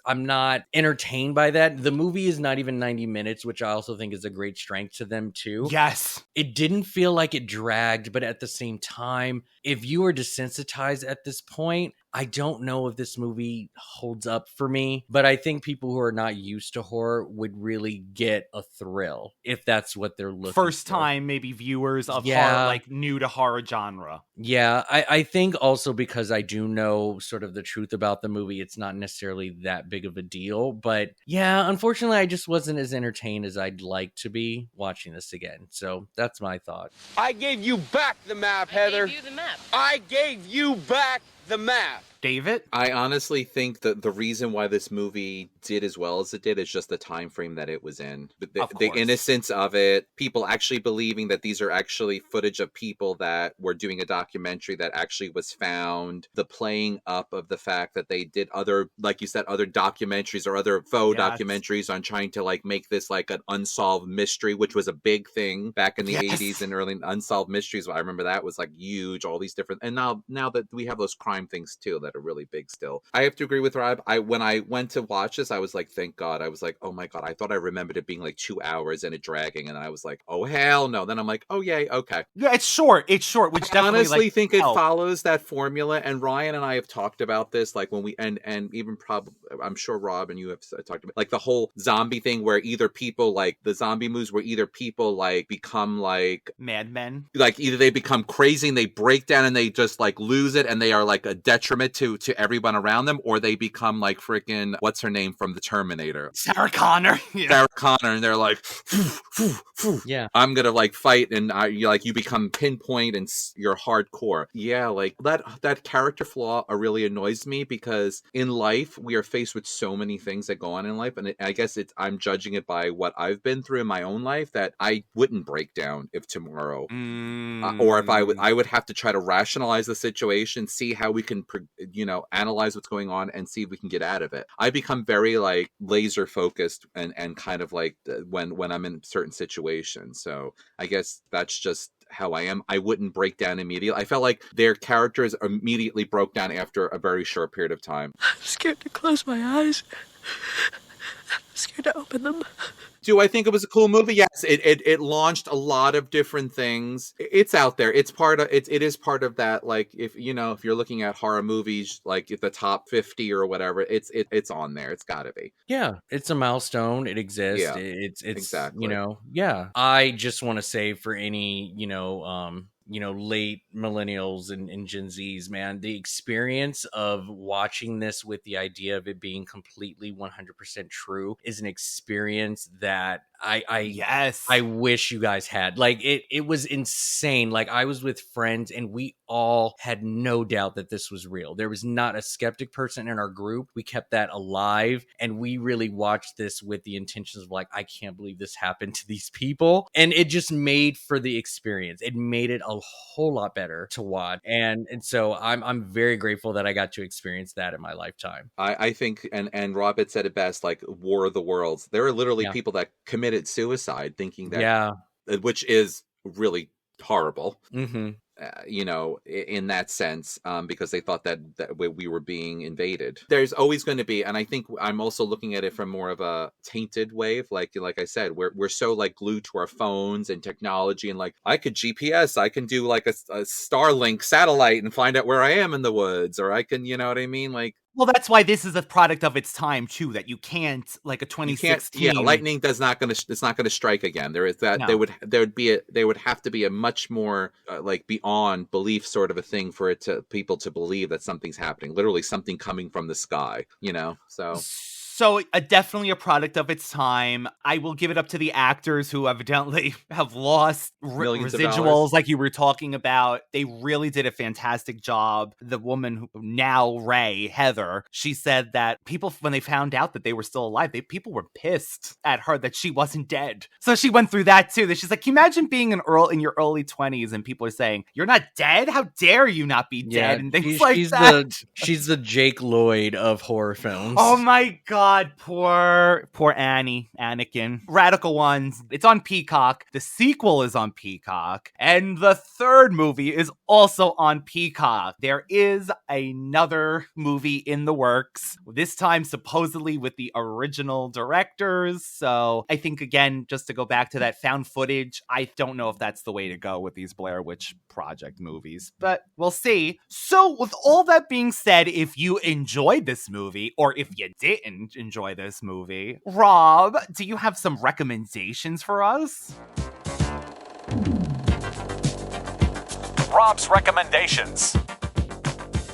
I'm not entertained by that. The movie is not even 90 minutes, which I also think is a great strength to them too. Yes. It didn't feel like it dragged, but at the same time, if you were desensitized at this point, I don't know if this movie holds up for me, but I think people who are not used to horror would really get a thrill if that's what they're looking for. First time, maybe viewers of horror, like new to horror genre. Yeah, I think also because I do know sort of the truth about the movie, it's not necessarily that big of a deal. But yeah, unfortunately, I just wasn't as entertained as I'd like to be watching this again. So that's my thought. I gave you back the map, Heather. I gave you the map. I gave you back the map. David? I honestly think that the reason why this movie did as well as it did is just the time frame that it was in. The innocence of it, people actually believing that these are actually footage of people that were doing a documentary that actually was found, the playing up of the fact that they did other, like you said, other documentaries or other faux documentaries on trying to like make this like an unsolved mystery, which was a big thing back in the 80s and early unsolved mysteries. I remember that was like huge, all these different, and now that we have those crime things too, that are really big still. I have to agree with Rob. When I went to watch this, I was like, thank God. I was like, oh my God, I thought I remembered it being like 2 hours and it dragging, and I was like, oh hell no. Then I'm like, oh yay, okay. Yeah, it's short, which I honestly like, think it follows that formula, and Ryan and I have talked about this, like when we and even probably I'm sure Rob and you have talked about like the whole zombie thing where either people like the zombie movies where either people like become like madmen, like either they become crazy and they break down and they just like lose it and they are like a detriment to everyone around them, or they become like freaking what's her name from the Terminator, Sarah Connor. Sarah Connor, and they're like yeah, I'm gonna like fight, and you become pinpoint and you're hardcore. Yeah, like that character flaw really annoys me, because in life we are faced with so many things that go on in life, and I guess I'm judging it by what I've been through in my own life, that I wouldn't break down if tomorrow or if I would have to try to rationalize the situation, see how we can analyze what's going on and see if we can get out of it. I become very like laser focused and kind of like when I'm in certain situations. So I guess that's just how I am. I wouldn't break down immediately. I felt like their characters immediately broke down after a very short period of time. I'm scared to close my eyes. I'm scared to open them. Do I think it was a cool movie? Yes, it launched a lot of different things. It's out there. It is part of that. Like if you're looking at horror movies, like at the top 50 or whatever, it's on there. It's got to be. Yeah, it's a milestone. It exists. Yeah, it's exactly. Yeah. I just want to say for any late millennials and Gen Zs, man, the experience of watching this with the idea of it being completely 100% true is an experience that I wish you guys had. Like it was insane. Like I was with friends and we all had no doubt that this was real. There was not a skeptic person in our group. We kept that alive, and we really watched this with the intentions of like, I can't believe this happened to these people. And it just made for the experience. It made it a whole lot better to watch. And so I'm very grateful that I got to experience that in my lifetime. I think, and Rob had said it best, like War of the Worlds. There are literally people that committed suicide thinking that, which is really horrible. Mm-hmm. In that sense, because they thought that we were being invaded. There's always going to be, and I think I'm also looking at it from more of a tainted wave. Like I said, we're so like glued to our phones and technology, and like I could GPS, I can do like a Starlink satellite and find out where I am in the woods, or I can, you know what I mean? Like, well, that's why this is a product of its time too. That you can't, like a 2016. Yeah, lightning it's not going to strike again. There is that. No. There would have to be a much more like beyond belief sort of a thing for people to believe that something's happening. Literally something coming from the sky. So definitely a product of its time. I will give it up to the actors who evidently have lost residuals like you were talking about. They really did a fantastic job. The woman who now Heather, she said that people, when they found out that they were still alive, people were pissed at her that she wasn't dead. So she went through that too. She's like, can you imagine being in your early 20s and people are saying, you're not dead? How dare you not be dead? And things like that. She's the Jake Lloyd of horror films. Oh my God. Poor Anakin. Radical Ones. It's on Peacock. The sequel is on Peacock. And the third movie is also on Peacock. There is another movie in the works, this time supposedly with the original directors. So I think, again, just to go back to that found footage, I don't know if that's the way to go with these Blair Witch Project movies, but we'll see. So with all that being said, if you enjoyed this movie, or if you didn't enjoy this movie, Rob, do you have some recommendations for us? Rob's recommendations.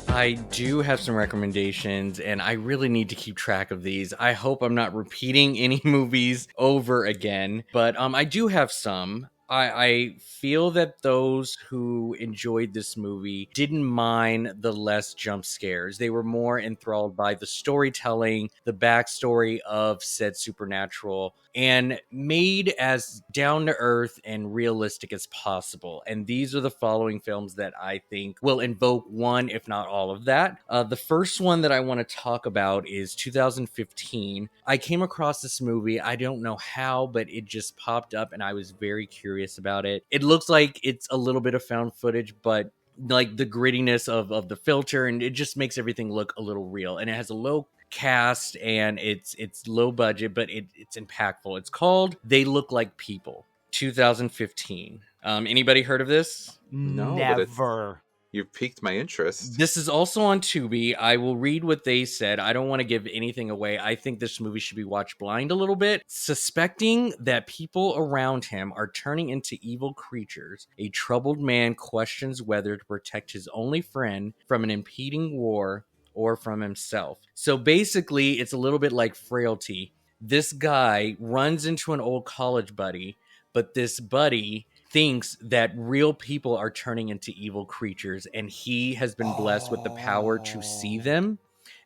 I do have some recommendations, and I really need to keep track of these. I hope I'm not repeating any movies over again, but I do have some. I feel that those who enjoyed this movie didn't mind the less jump scares. They were more enthralled by the storytelling, the backstory of said supernatural, and made as down-to-earth and realistic as possible. And these are the following films that I think will invoke one, if not all of that. The first one that I want to talk about is 2015. I came across this movie, I don't know how, but it just popped up and I was very curious about it. It looks like it's a little bit of found footage, but like the grittiness of the filter, and it just makes everything look a little real. And it has a low cast and it's low budget, but it's impactful. It's called They Look Like People, 2015. Anybody heard of this? No, never. You've piqued my interest. This is also on Tubi. I will read what they said. I don't want to give anything away. I think this movie should be watched blind a little bit. Suspecting that people around him are turning into evil creatures, a troubled man questions whether to protect his only friend from an impending war or from himself. So basically, it's a little bit like Frailty. This guy runs into an old college buddy, but this buddy thinks that real people are turning into evil creatures, and he has been blessed with the power to see them.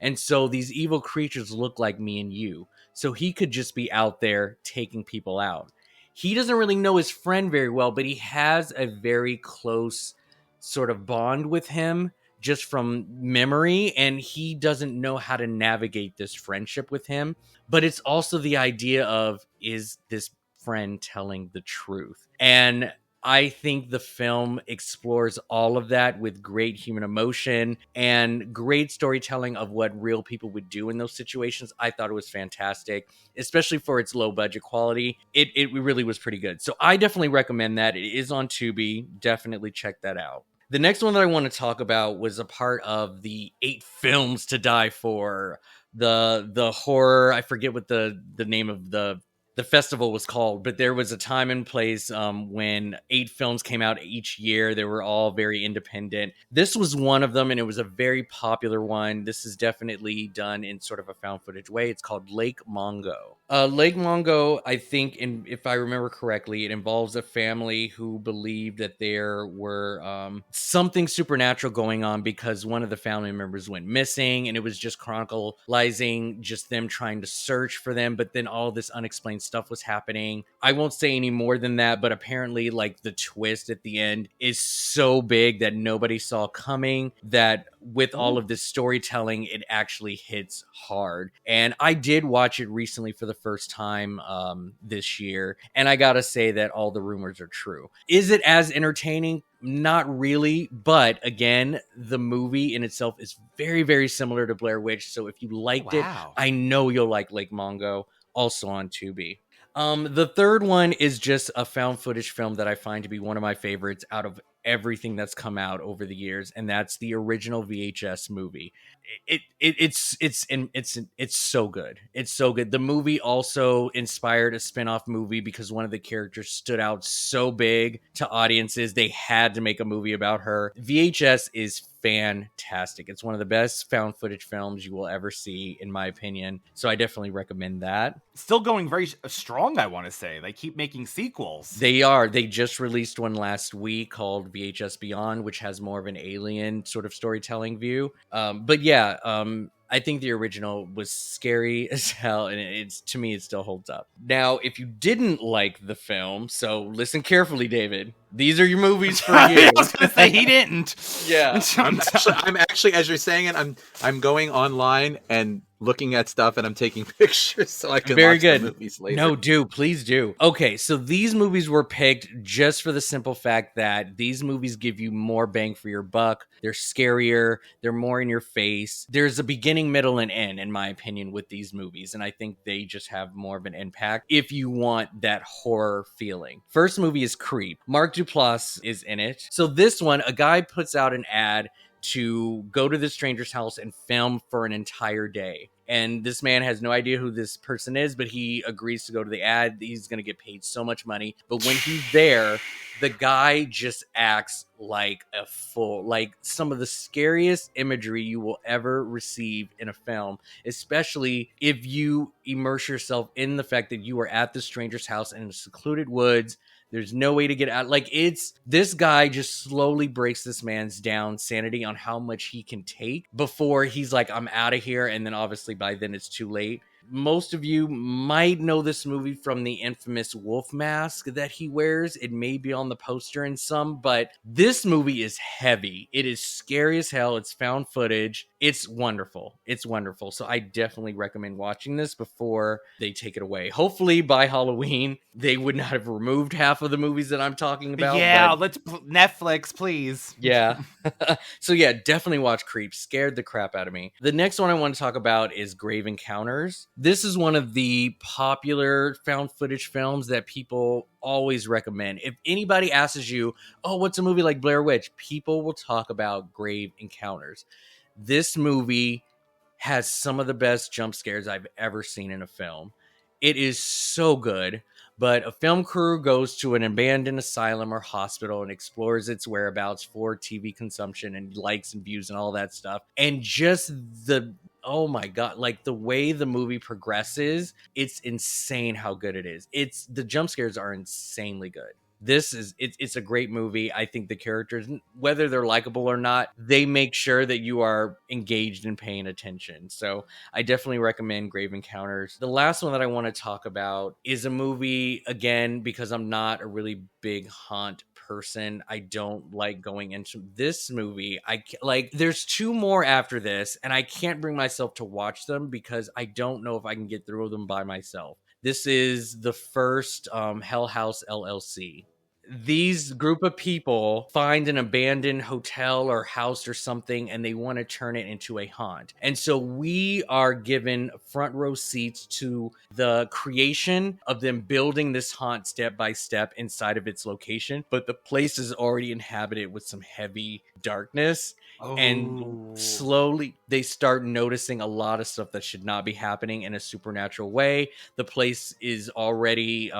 And so these evil creatures look like me and you. So he could just be out there taking people out. He doesn't really know his friend very well, but he has a very close sort of bond with him just from memory, and he doesn't know how to navigate this friendship with him. But it's also the idea of, is this friend telling the truth? And I think the film explores all of that with great human emotion and great storytelling of what real people would do in those situations. I thought it was fantastic, especially for its low budget quality. It really was pretty good. So I definitely recommend that. It is on Tubi. Definitely check that out. The next one that I want to talk about was a part of the 8 films to die for. The horror, I forget what the name of the festival was called, but there was a time and place when 8 films came out each year. They were all very independent. This was one of them, and it was a very popular one. This is definitely done in sort of a found footage way. It's called Lake Mungo. Lake Mungo, I think, if I remember correctly, it involves a family who believed that there were something supernatural going on because one of the family members went missing, and it was just chronicalizing just them trying to search for them, but then all this unexplained stuff was happening. I won't say any more than that, but apparently like the twist at the end is so big that nobody saw coming, that with all of this storytelling, it actually hits hard. And I did watch it recently for the first time this year, and I gotta say that all the rumors are true. Is it as entertaining? Not really, but again, the movie in itself is very, very similar to Blair Witch, so if you liked it, I know you'll like Lake Mungo, also on Tubi. The third one is just a found footage film that I find to be one of my favorites out of everything that's come out over the years, and that's the original VHS movie. It's so good. It's so good. The movie also inspired a spin-off movie because one of the characters stood out so big to audiences, they had to make a movie about her. VHS is fantastic. It's one of the best found footage films you will ever see, in my opinion. So I definitely recommend that. Still going very strong, I want to say. They keep making sequels. They are. They just released one last week called VHS Beyond, which has more of an alien sort of storytelling view. But yeah, I think the original was scary as hell, and to me, it still holds up. Now, if you didn't like the film, so listen carefully, David. These are your movies for you. I was going to say he didn't. Yeah, I'm actually, as you're saying it, I'm going online and looking at stuff, and I'm taking pictures so I can watch the movies later. No, please do. Okay, so these movies were picked just for the simple fact that these movies give you more bang for your buck. They're scarier. They're more in your face. There's a beginning, middle, and end, in my opinion, with these movies, and I think they just have more of an impact if you want that horror feeling. First movie is Creep. Mark Duplass is in it. So this one, a guy puts out an ad to go to the stranger's house and film for an entire day. And this man has no idea who this person is, but he agrees to go to the ad. He's going to get paid so much money. But when he's there, the guy just acts like a fool. Like some of the scariest imagery you will ever receive in a film, especially if you immerse yourself in the fact that you are at the stranger's house in secluded woods. There's no way to get out. Like, this guy just slowly breaks this man's down sanity on how much he can take before he's like, I'm out of here. And then obviously by then it's too late. most of you might know this movie from the infamous wolf mask that he wears. It may be on the poster in some, but this movie is heavy. It is scary as hell. It's found footage. It's wonderful. It's wonderful. So I definitely recommend watching this before they take it away. Hopefully by Halloween, they would not have removed half of the movies that I'm talking about. Yeah, Netflix, please. Yeah. So yeah, definitely watch Creep. Scared the crap out of me. The next one I want to talk about is Grave Encounters. This is one of the popular found footage films that people always recommend. If anybody asks you, oh, what's a movie like Blair Witch? People will talk about Grave Encounters. This movie has some of the best jump scares I've ever seen in a film. It is so good. But a film crew goes to an abandoned asylum or hospital and explores its whereabouts for TV consumption and likes and views and all that stuff. And just oh my God, like the way the movie progresses, it's insane how good it is. The jump scares are insanely good. It's a great movie. I think the characters, whether they're likable or not, they make sure that you are engaged and paying attention. So I definitely recommend Grave Encounters. The last one that I want to talk about is a movie, again, because I'm not a really big haunt person. I don't like going into this movie. There's two more after this, and I can't bring myself to watch them because I don't know if I can get through them by myself. This is the first Hell House LLC. These group of people find an abandoned hotel or house or something, and they want to turn it into a haunt. And so we are given front row seats to the creation of them building this haunt step by step inside of its location. But the place is already inhabited with some heavy darkness. And slowly they start noticing a lot of stuff that should not be happening in a supernatural way. The place is already,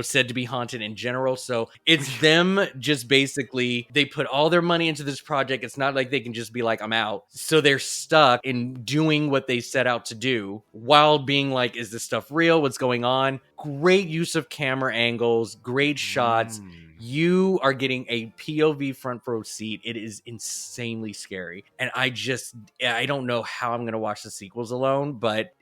said to be haunted in general. So it's them just basically, they put all their money into this project. It's not like they can just be like, I'm out. So they're stuck in doing what they set out to do while being like, is this stuff real? What's going on? Great use of camera angles, great shots. You are getting a POV front row seat. It is insanely scary. And I don't know how I'm going to watch the sequels alone, but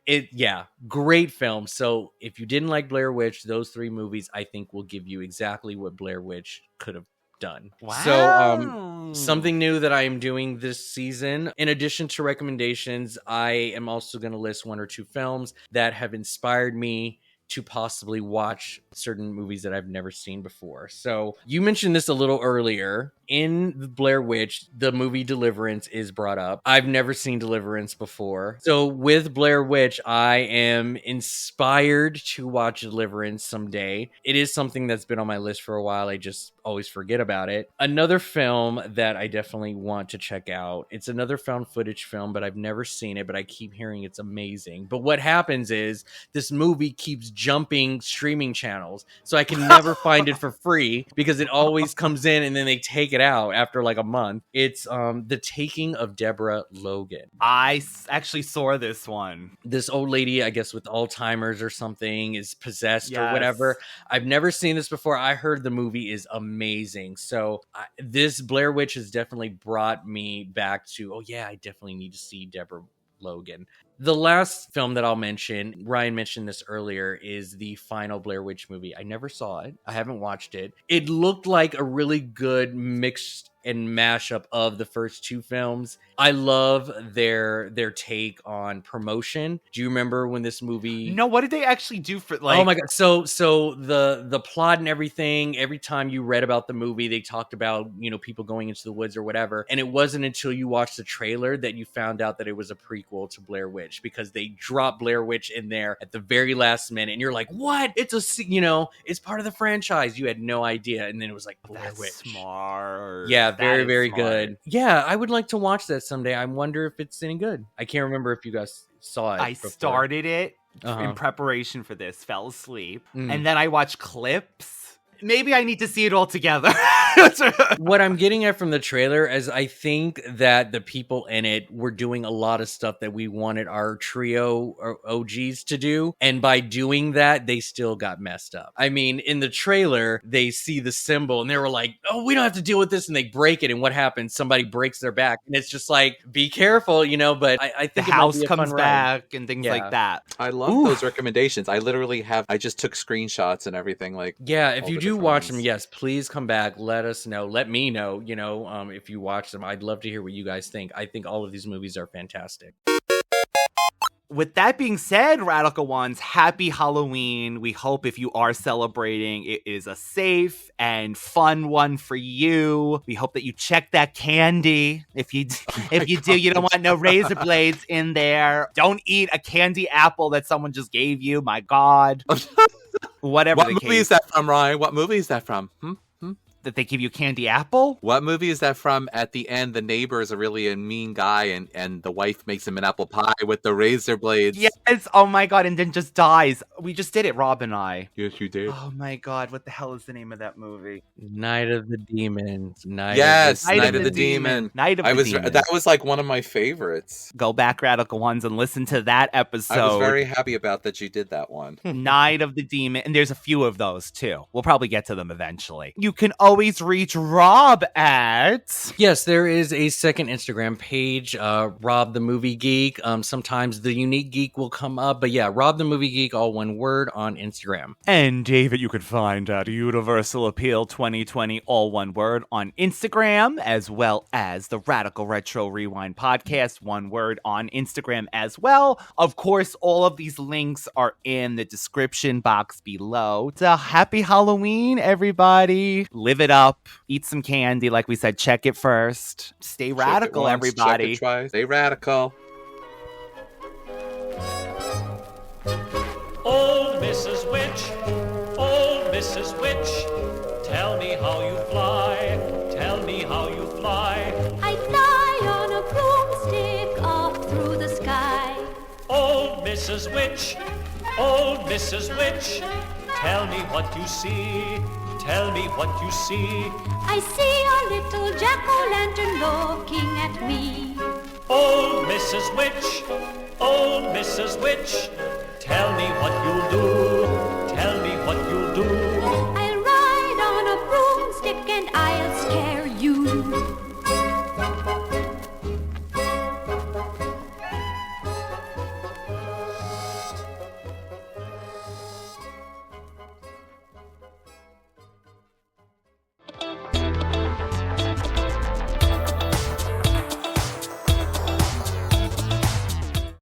great film. So if you didn't like Blair Witch, those three movies, I think will give you exactly what Blair Witch could have done. Wow. So something new that I am doing this season, in addition to recommendations, I am also going to list one or two films that have inspired me to possibly watch certain movies that I've never seen before. So you mentioned this a little earlier. In the Blair Witch, the movie Deliverance is brought up. I've never seen Deliverance before. So with Blair Witch, I am inspired to watch Deliverance someday. It is something that's been on my list for a while. I just always forget about it. Another film that I definitely want to check out. It's another found footage film, but I've never seen it, but I keep hearing it's amazing. But what happens is this movie keeps jumping streaming channels. So I can never find it for free because it always comes in and then they take it out after like a month. It's The Taking of Deborah Logan. I actually saw this one. This old lady, I guess with Alzheimer's or something, is possessed or whatever. I've never seen this before. I heard the movie is amazing. So this Blair Witch has definitely brought me back to, I definitely need to see Deborah Logan. The last film that I'll mention, Ryan mentioned this earlier, is the final Blair Witch movie. I never saw it. I haven't watched it. It looked like a really good mixed and mashup of the first two films. I love their take on promotion. Do you remember when this movie? No, what did they actually do for like? Oh my god! So the plot and everything. Every time you read about the movie, they talked about people going into the woods or whatever. And it wasn't until you watched the trailer that you found out that it was a prequel to Blair Witch, because they dropped Blair Witch in there at the very last minute, and you're like, what? It's it's part of the franchise. You had no idea, and then it was like Blair Witch. Smart. Yeah. Very, very good. Yeah, I would like to watch that someday. I wonder if it's any good. I can't remember if you guys saw it. I started it in preparation for this, fell asleep, and then I watched clips. Maybe I need to see it all together. What I'm getting at from the trailer is I think that the people in it were doing a lot of stuff that we wanted our trio or OGs to do. And by doing that, they still got messed up. I mean, in the trailer, they see the symbol and they were like, oh, we don't have to deal with this. And they break it. And what happens? Somebody breaks their back. And it's just like, be careful, you know, but I think the house comes back and things like that. I love those recommendations. I just took screenshots and everything. Like, yeah, if you do watch them, yes, please come back. Let us know. Let me know, you know, if you watch them. I'd love to hear what you guys think. I think all of these movies are fantastic. With that being said, Radical Ones, happy Halloween. We hope if you are celebrating, it is a safe and fun one for you. We hope that you check that candy. If you do, you don't want no razor blades in there. Don't eat a candy apple that someone just gave you. My God. Whatever. What movie is that from, Ryan? What movie is that from? That they give you candy apple? What movie is that from? At the end, the neighbor is a really mean guy, and the wife makes him an apple pie with the razor blades. Yes. Oh my God. And then just dies. We just did it, Rob and I. Yes, you did. Oh my God. What the hell is the name of that movie? Night of the Demons. Night of the Demon. Night of the Demon. That was like one of my favorites. Go back, Radical Ones, and listen to that episode. I was very happy about that you did that one. Night of the Demon. And there's a few of those too. We'll probably get to them eventually. You can always reach Rob at... Yes, there is a second Instagram page, Rob the Movie Geek. Sometimes the Unique Geek will come up, but yeah, Rob the Movie Geek, all one word, on Instagram. And David, you can find at Universal Appeal 2020, all one word, on Instagram, as well as the Radical Retro Rewind podcast, one word, on Instagram as well. Of course, all of these links are in the description box below. So happy Halloween, everybody. Live it up. Eat some candy, like we said. Check it first. Stay radical, everybody. Stay radical. Old Mrs. Witch, tell me how you fly, tell me how you fly. I fly on a broomstick up through the sky. Old Mrs. Witch, tell me what you see, tell me what you see. I see a little jack-o'-lantern looking at me. Old Mrs. Witch, tell me what you'll do, tell me what you'll do. I'll ride on a broomstick and I'll scare you.